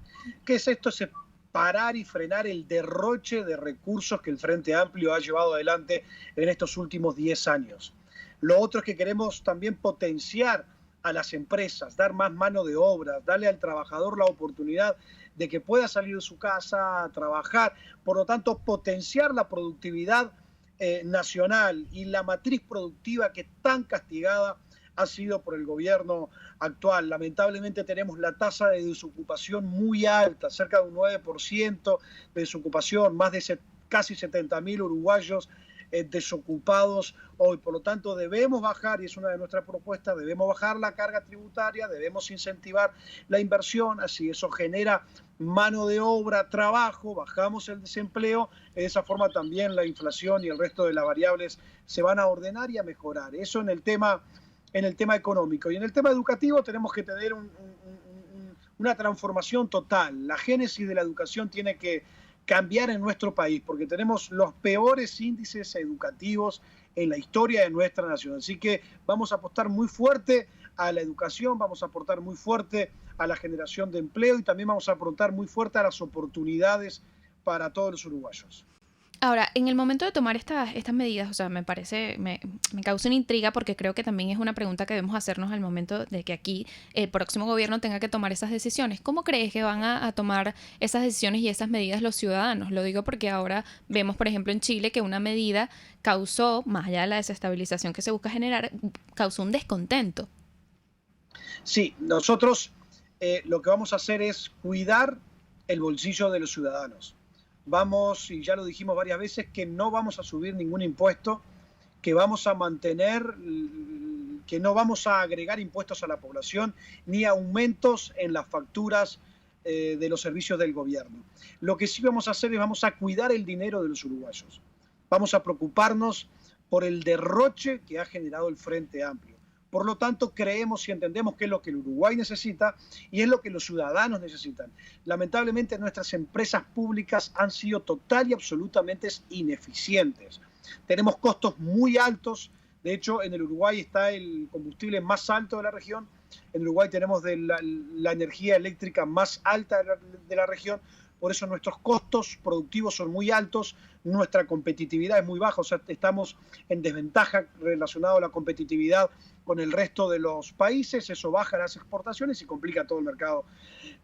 ¿Qué es esto? Es parar y frenar el derroche de recursos que el Frente Amplio ha llevado adelante en estos últimos 10 años. Lo otro es que queremos también potenciar a las empresas, dar más mano de obra, darle al trabajador la oportunidad de que pueda salir de su casa a trabajar, por lo tanto potenciar la productividad nacional y la matriz productiva que tan castigada ha sido por el gobierno actual. Lamentablemente tenemos la tasa de desocupación muy alta, cerca de un 9% de desocupación, más de casi 70.000 uruguayos desocupados hoy. Por lo tanto, debemos bajar, y es una de nuestras propuestas, debemos bajar la carga tributaria, debemos incentivar la inversión, así eso genera mano de obra, trabajo, bajamos el desempleo, de esa forma también la inflación y el resto de las variables se van a ordenar y a mejorar. Eso en el tema económico. Y en el tema educativo tenemos que tener una transformación total. La génesis de la educación tiene que cambiar en nuestro país, porque tenemos los peores índices educativos en la historia de nuestra nación. Así que vamos a apostar muy fuerte a la educación, vamos a aportar muy fuerte a la generación de empleo y también vamos a aportar muy fuerte a las oportunidades para todos los uruguayos. Ahora, en el momento de tomar estas medidas, o sea, me causa una intriga porque creo que también es una pregunta que debemos hacernos al momento de que aquí el próximo gobierno tenga que tomar esas decisiones. ¿Cómo crees que van a tomar esas decisiones y esas medidas los ciudadanos? Lo digo porque ahora vemos, por ejemplo, en Chile que una medida causó, más allá de la desestabilización que se busca generar, causó un descontento. Sí, nosotros lo que vamos a hacer es cuidar el bolsillo de los ciudadanos. Vamos, y ya lo dijimos varias veces, que no vamos a subir ningún impuesto, que vamos a mantener, que no vamos a agregar impuestos a la población, ni aumentos en las facturas de los servicios del gobierno. Lo que sí vamos a hacer es vamos a cuidar el dinero de los uruguayos. Vamos a preocuparnos por el derroche que ha generado el Frente Amplio. Por lo tanto, creemos y entendemos que es lo que el Uruguay necesita y es lo que los ciudadanos necesitan. Lamentablemente, nuestras empresas públicas han sido total y absolutamente ineficientes. Tenemos costos muy altos. De hecho, en el Uruguay está el combustible más alto de la región. En Uruguay tenemos la energía eléctrica más alta de la región. Por eso nuestros costos productivos son muy altos, nuestra competitividad es muy baja, o sea, estamos en desventaja relacionado a la competitividad con el resto de los países, eso baja las exportaciones y complica todo el mercado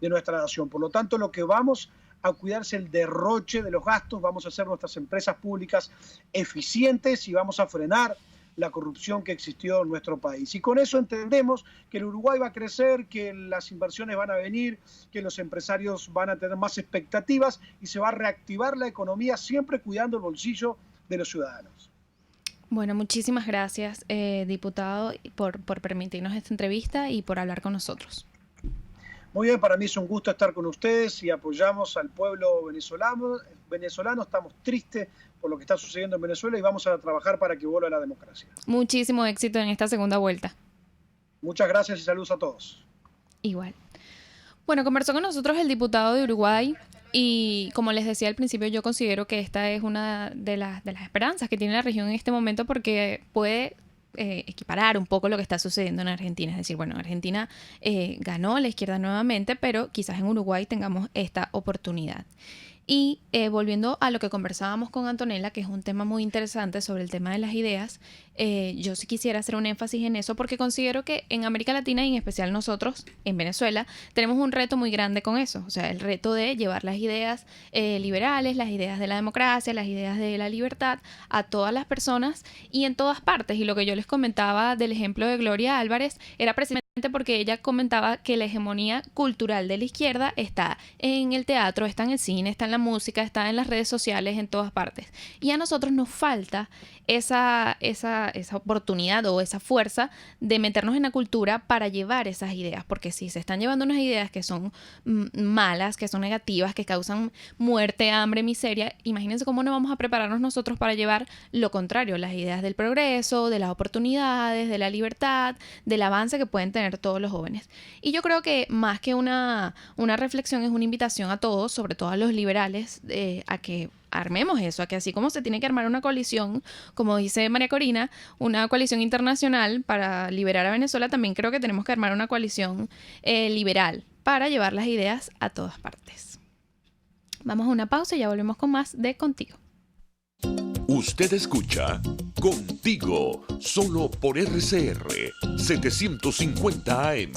de nuestra nación. Por lo tanto, lo que vamos a cuidar es el derroche de los gastos, vamos a hacer nuestras empresas públicas eficientes y vamos a frenar la corrupción que existió en nuestro país. Y con eso entendemos que el Uruguay va a crecer, que las inversiones van a venir, que los empresarios van a tener más expectativas y se va a reactivar la economía siempre cuidando el bolsillo de los ciudadanos. Bueno, muchísimas gracias, diputado, por permitirnos esta entrevista y por hablar con nosotros. Muy bien, para mí es un gusto estar con ustedes y apoyamos al pueblo venezolano. Estamos tristes por lo que está sucediendo en Venezuela y vamos a trabajar para que vuelva la democracia. Muchísimo éxito en esta segunda vuelta. Muchas gracias y saludos a todos. Igual. Bueno, conversó con nosotros el diputado de Uruguay y como les decía al principio, yo considero que esta es una de las esperanzas que tiene la región en este momento porque puede equiparar un poco lo que está sucediendo en Argentina. Es decir, bueno, Argentina ganó la izquierda nuevamente, pero quizás en Uruguay tengamos esta oportunidad. Y volviendo a lo que conversábamos con Antonella, que es un tema muy interesante sobre el tema de las ideas, yo sí quisiera hacer un énfasis en eso porque considero que en América Latina y en especial nosotros en Venezuela tenemos un reto muy grande con eso, o sea, el reto de llevar las ideas liberales, las ideas de la democracia, las ideas de la libertad a todas las personas y en todas partes. Y lo que yo les comentaba del ejemplo de Gloria Álvarez era precisamente porque ella comentaba que la hegemonía cultural de la izquierda está en el teatro, está en el cine, está en la música, está en las redes sociales, en todas partes. Y a nosotros nos falta esa oportunidad o esa fuerza de meternos en la cultura para llevar esas ideas, porque si se están llevando unas ideas que son malas, que son negativas, que causan muerte, hambre, miseria, imagínense cómo no vamos a prepararnos nosotros para llevar lo contrario, las ideas del progreso, de las oportunidades, de la libertad, del avance que pueden tener todos los jóvenes. Y yo creo que más que una reflexión es una invitación a todos, sobre todo a los liberales, a que armemos eso, a que así como se tiene que armar una coalición, como dice María Corina, una coalición internacional para liberar a Venezuela, también creo que tenemos que armar una coalición liberal para llevar las ideas a todas partes. Vamos a una pausa y ya volvemos con más de Contigo. Usted escucha Contigo, solo por RCR 750 AM.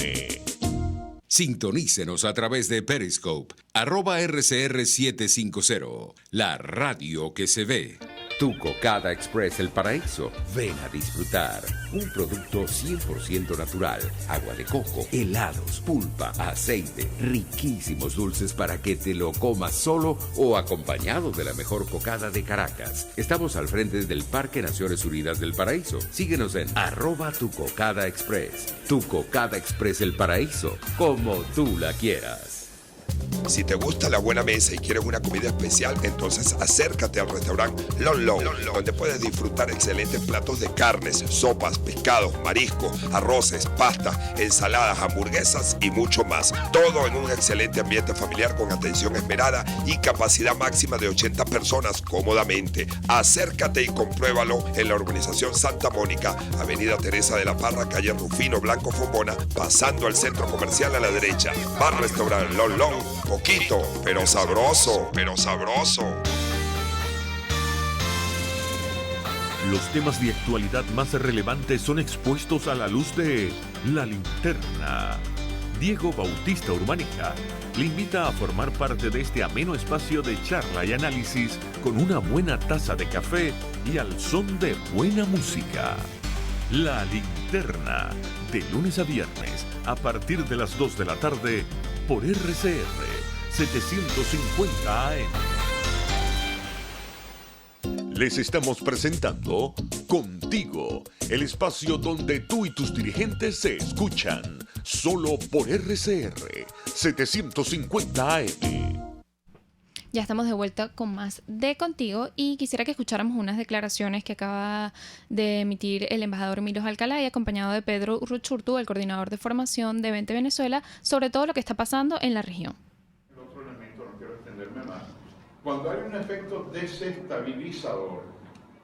Sintonícenos a través de Periscope, @RCR750, la radio que se ve. Tu Cocada Express El Paraíso. Ven a disfrutar. Un producto 100% natural. Agua de coco, helados, pulpa, aceite, riquísimos dulces para que te lo comas solo o acompañado de la mejor cocada de Caracas. Estamos al frente del Parque Naciones Unidas del Paraíso. Síguenos en @Tu Cocada Express. Tu Cocada Express El Paraíso, como tú la quieras. Si te gusta la buena mesa y quieres una comida especial, entonces acércate al restaurante Lon Lon, donde puedes disfrutar excelentes platos de carnes, sopas, pescados, mariscos, arroces, pastas, ensaladas, hamburguesas y mucho más. Todo en un excelente ambiente familiar con atención esmerada y capacidad máxima de 80 personas cómodamente. Acércate y compruébalo en la urbanización Santa Mónica, Avenida Teresa de la Parra, calle Rufino Blanco Fombona, pasando al centro comercial a la derecha. Bar Restaurante Lon Lon. Poquito, pero sabroso, Los temas de actualidad más relevantes son expuestos a la luz de La Linterna. Diego Bautista Urbaneja le invita a formar parte de este ameno espacio de charla y análisis con una buena taza de café y al son de buena música. La Linterna, de lunes a viernes, a partir de las 2 de la tarde, por RCR 750 AM. Les estamos presentando Contigo, el espacio donde tú y tus dirigentes se escuchan, solo por RCR 750 AM. Ya estamos de vuelta con más de Contigo y quisiera que escucháramos unas declaraciones que acaba de emitir el embajador Milos Alcalay, acompañado de Pedro Ruchurtu, el coordinador de formación de Vente Venezuela, sobre todo lo que está pasando en la región. El otro elemento, no quiero extenderme más, cuando hay un efecto desestabilizador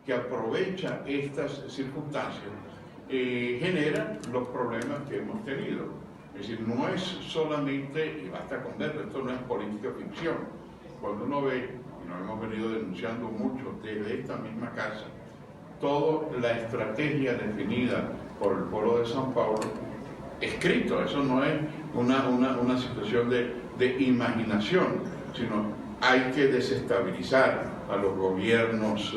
que aprovecha estas circunstancias, genera los problemas que hemos tenido. Es decir, no es solamente, y basta con verlo, esto no es política ficción. Cuando uno ve, y nos hemos venido denunciando mucho desde esta misma casa, toda la estrategia definida por el Foro de San Paulo, escrito, eso no es una situación de imaginación, sino hay que desestabilizar a los gobiernos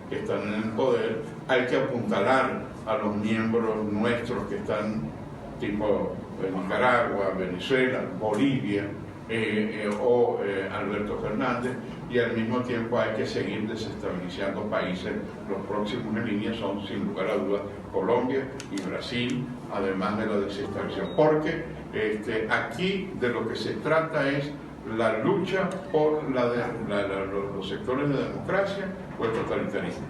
que están en el poder, hay que apuntalar a los miembros nuestros que están tipo Nicaragua, Venezuela, Bolivia, o Alberto Fernández, y al mismo tiempo hay que seguir desestabilizando países. Los próximos en línea son, sin lugar a dudas, Colombia y Brasil, además de la desestabilización, porque aquí de lo que se trata es la lucha por los sectores de democracia o el totalitarismo.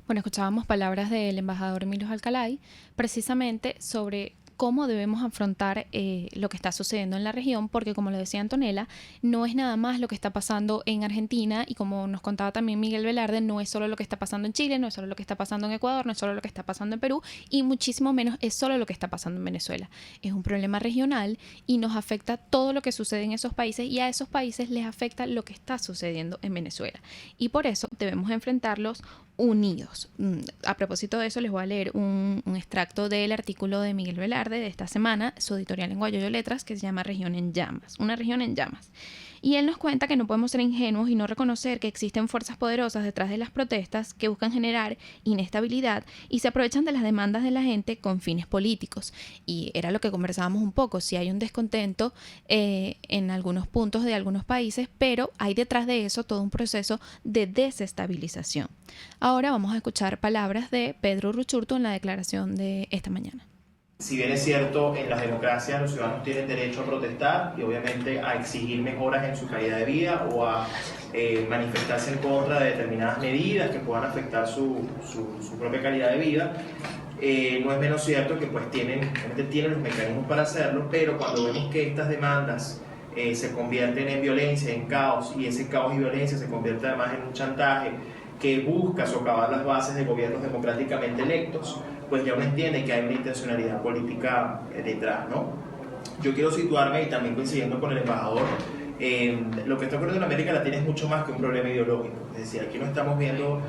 Bueno, escuchábamos palabras del embajador Milos Alcalay precisamente sobre cómo debemos afrontar lo que está sucediendo en la región, porque como lo decía Antonella, no es nada más lo que está pasando en Argentina, y como nos contaba también Miguel Velarde, no es solo lo que está pasando en Chile, no es solo lo que está pasando en Ecuador, no es solo lo que está pasando en Perú, y muchísimo menos es solo lo que está pasando en Venezuela. Es un problema regional y nos afecta todo lo que sucede en esos países, y a esos países les afecta lo que está sucediendo en Venezuela. Y por eso debemos enfrentarlos unidos. A propósito de eso, les voy a leer un extracto del artículo de Miguel Velarde de esta semana, su editorial en Guayoyo Letras, que se llama Región en Llamas, una región en llamas. Y él nos cuenta que no podemos ser ingenuos y no reconocer que existen fuerzas poderosas detrás de las protestas que buscan generar inestabilidad y se aprovechan de las demandas de la gente con fines políticos. Y era lo que conversábamos un poco, si hay un descontento en algunos puntos de algunos países, pero hay detrás de eso todo un proceso de desestabilización. Ahora vamos a escuchar palabras de Pedro Ruchurtu en la declaración de esta mañana. Si bien es cierto, en las democracias los ciudadanos tienen derecho a protestar y obviamente a exigir mejoras en su calidad de vida o a manifestarse en contra de determinadas medidas que puedan afectar su propia calidad de vida, no es menos cierto que pues tienen los mecanismos para hacerlo, pero cuando vemos que estas demandas se convierten en violencia, en caos, y ese caos y violencia se convierte además en un chantaje que busca socavar las bases de gobiernos democráticamente electos, pues ya uno entiende que hay una intencionalidad política detrás, ¿no? Yo quiero situarme, y también coincidiendo con el embajador, lo que está ocurriendo en América Latina es mucho más que un problema ideológico. Es decir, aquí no estamos viendo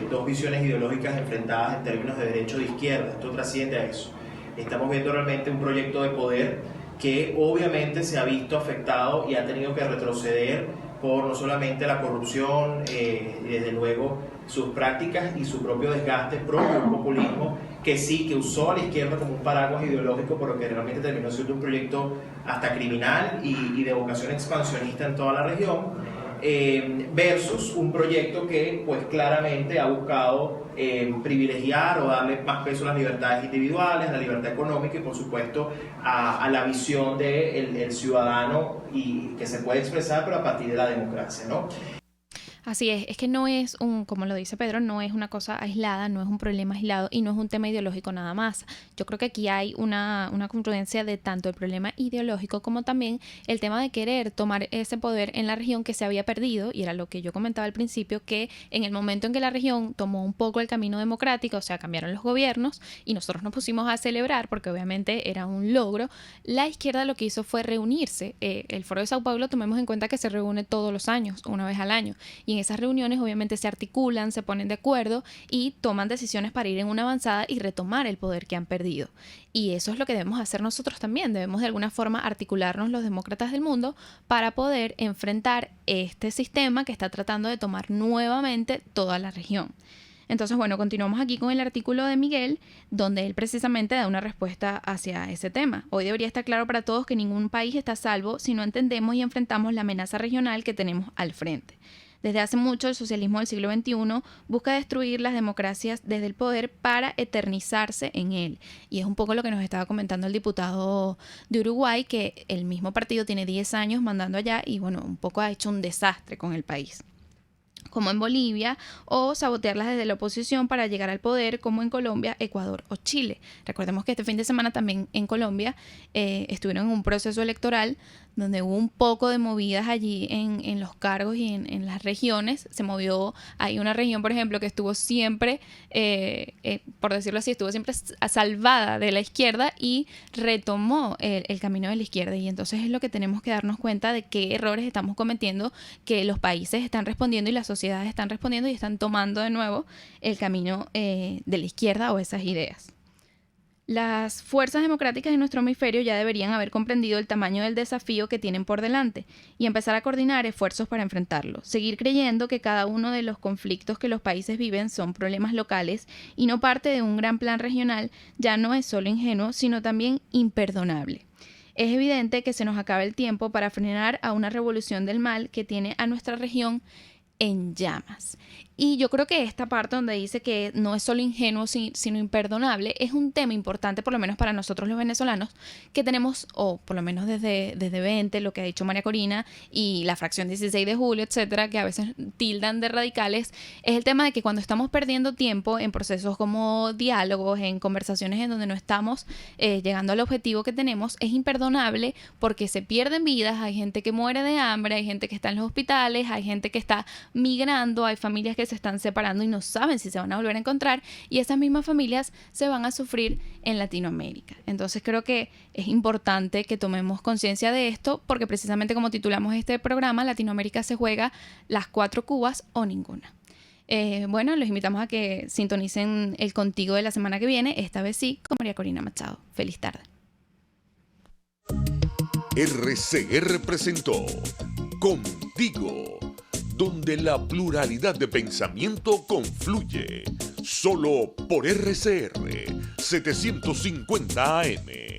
dos visiones ideológicas enfrentadas en términos de derecha o de izquierda. Esto trasciende a eso. Estamos viendo realmente un proyecto de poder que obviamente se ha visto afectado y ha tenido que retroceder por no solamente la corrupción, y desde luego sus prácticas y su propio desgaste propio del populismo, que sí, que usó a la izquierda como un paraguas ideológico, pero que realmente terminó siendo un proyecto hasta criminal y de vocación expansionista en toda la región, versus un proyecto que pues claramente ha buscado privilegiar o darle más peso a las libertades individuales, a la libertad económica y por supuesto a la visión del ciudadano, y que se puede expresar pero a partir de la democracia, ¿no? Así es que no es como lo dice Pedro, no es una cosa aislada, no es un problema aislado y no es un tema ideológico nada más. Yo creo que aquí hay una confluencia de tanto el problema ideológico como también el tema de querer tomar ese poder en la región que se había perdido, y era lo que yo comentaba al principio, que en el momento en que la región tomó un poco el camino democrático, o sea, cambiaron los gobiernos y nosotros nos pusimos a celebrar porque obviamente era un logro, la izquierda lo que hizo fue reunirse. El Foro de Sao Paulo, tomemos en cuenta que se reúne todos los años, una vez al año, y en esas reuniones obviamente se articulan, se ponen de acuerdo y toman decisiones para ir en una avanzada y retomar el poder que han perdido. Y eso es lo que debemos hacer nosotros también. Debemos de alguna forma articularnos los demócratas del mundo para poder enfrentar este sistema que está tratando de tomar nuevamente toda la región. Entonces, bueno, continuamos aquí con el artículo de Miguel, donde él precisamente da una respuesta hacia ese tema. Hoy debería estar claro para todos que ningún país está a salvo si no entendemos y enfrentamos la amenaza regional que tenemos al frente. Desde hace mucho, el socialismo del siglo XXI busca destruir las democracias desde el poder para eternizarse en él. Y es un poco lo que nos estaba comentando el diputado de Uruguay, que el mismo partido tiene 10 años mandando allá y, bueno, un poco ha hecho un desastre con el país, como en Bolivia, o sabotearlas desde la oposición para llegar al poder, como en Colombia, Ecuador o Chile. Recordemos que este fin de semana también en Colombia estuvieron en un proceso electoral donde hubo un poco de movidas allí en los cargos y en las regiones. Se movió, hay una región, por ejemplo, que estuvo siempre, por decirlo así, estuvo siempre salvada de la izquierda y retomó el camino de la izquierda. Y entonces es lo que tenemos que darnos cuenta de qué errores estamos cometiendo, que los países están respondiendo y las sociedades están respondiendo y están tomando de nuevo el camino de la izquierda o esas ideas. Las fuerzas democráticas de nuestro hemisferio ya deberían haber comprendido el tamaño del desafío que tienen por delante y empezar a coordinar esfuerzos para enfrentarlo. Seguir creyendo que cada uno de los conflictos que los países viven son problemas locales y no parte de un gran plan regional ya no es solo ingenuo, sino también imperdonable. Es evidente que se nos acaba el tiempo para frenar a una revolución del mal que tiene a nuestra región en llamas. Y yo creo que esta parte donde dice que no es solo ingenuo, sino imperdonable, es un tema importante, por lo menos para nosotros los venezolanos, que tenemos, o por lo menos desde 20, lo que ha dicho María Corina, y la fracción 16 de julio, etcétera, que a veces tildan de radicales, es el tema de que cuando estamos perdiendo tiempo en procesos como diálogos, en conversaciones en donde no estamos llegando al objetivo que tenemos, es imperdonable porque se pierden vidas, hay gente que muere de hambre, hay gente que está en los hospitales, hay gente que está migrando, hay familias que se están separando y no saben si se van a volver a encontrar, y esas mismas familias se van a sufrir en Latinoamérica. Entonces creo que es importante que tomemos conciencia de esto, porque precisamente como titulamos este programa, Latinoamérica se juega las 4 Cubas o ninguna. Bueno, los invitamos a que sintonicen el Contigo de la semana que viene, esta vez sí, con María Corina Machado. Feliz tarde. RCR presentó Contigo, donde la pluralidad de pensamiento confluye. Solo por RCR 750 AM.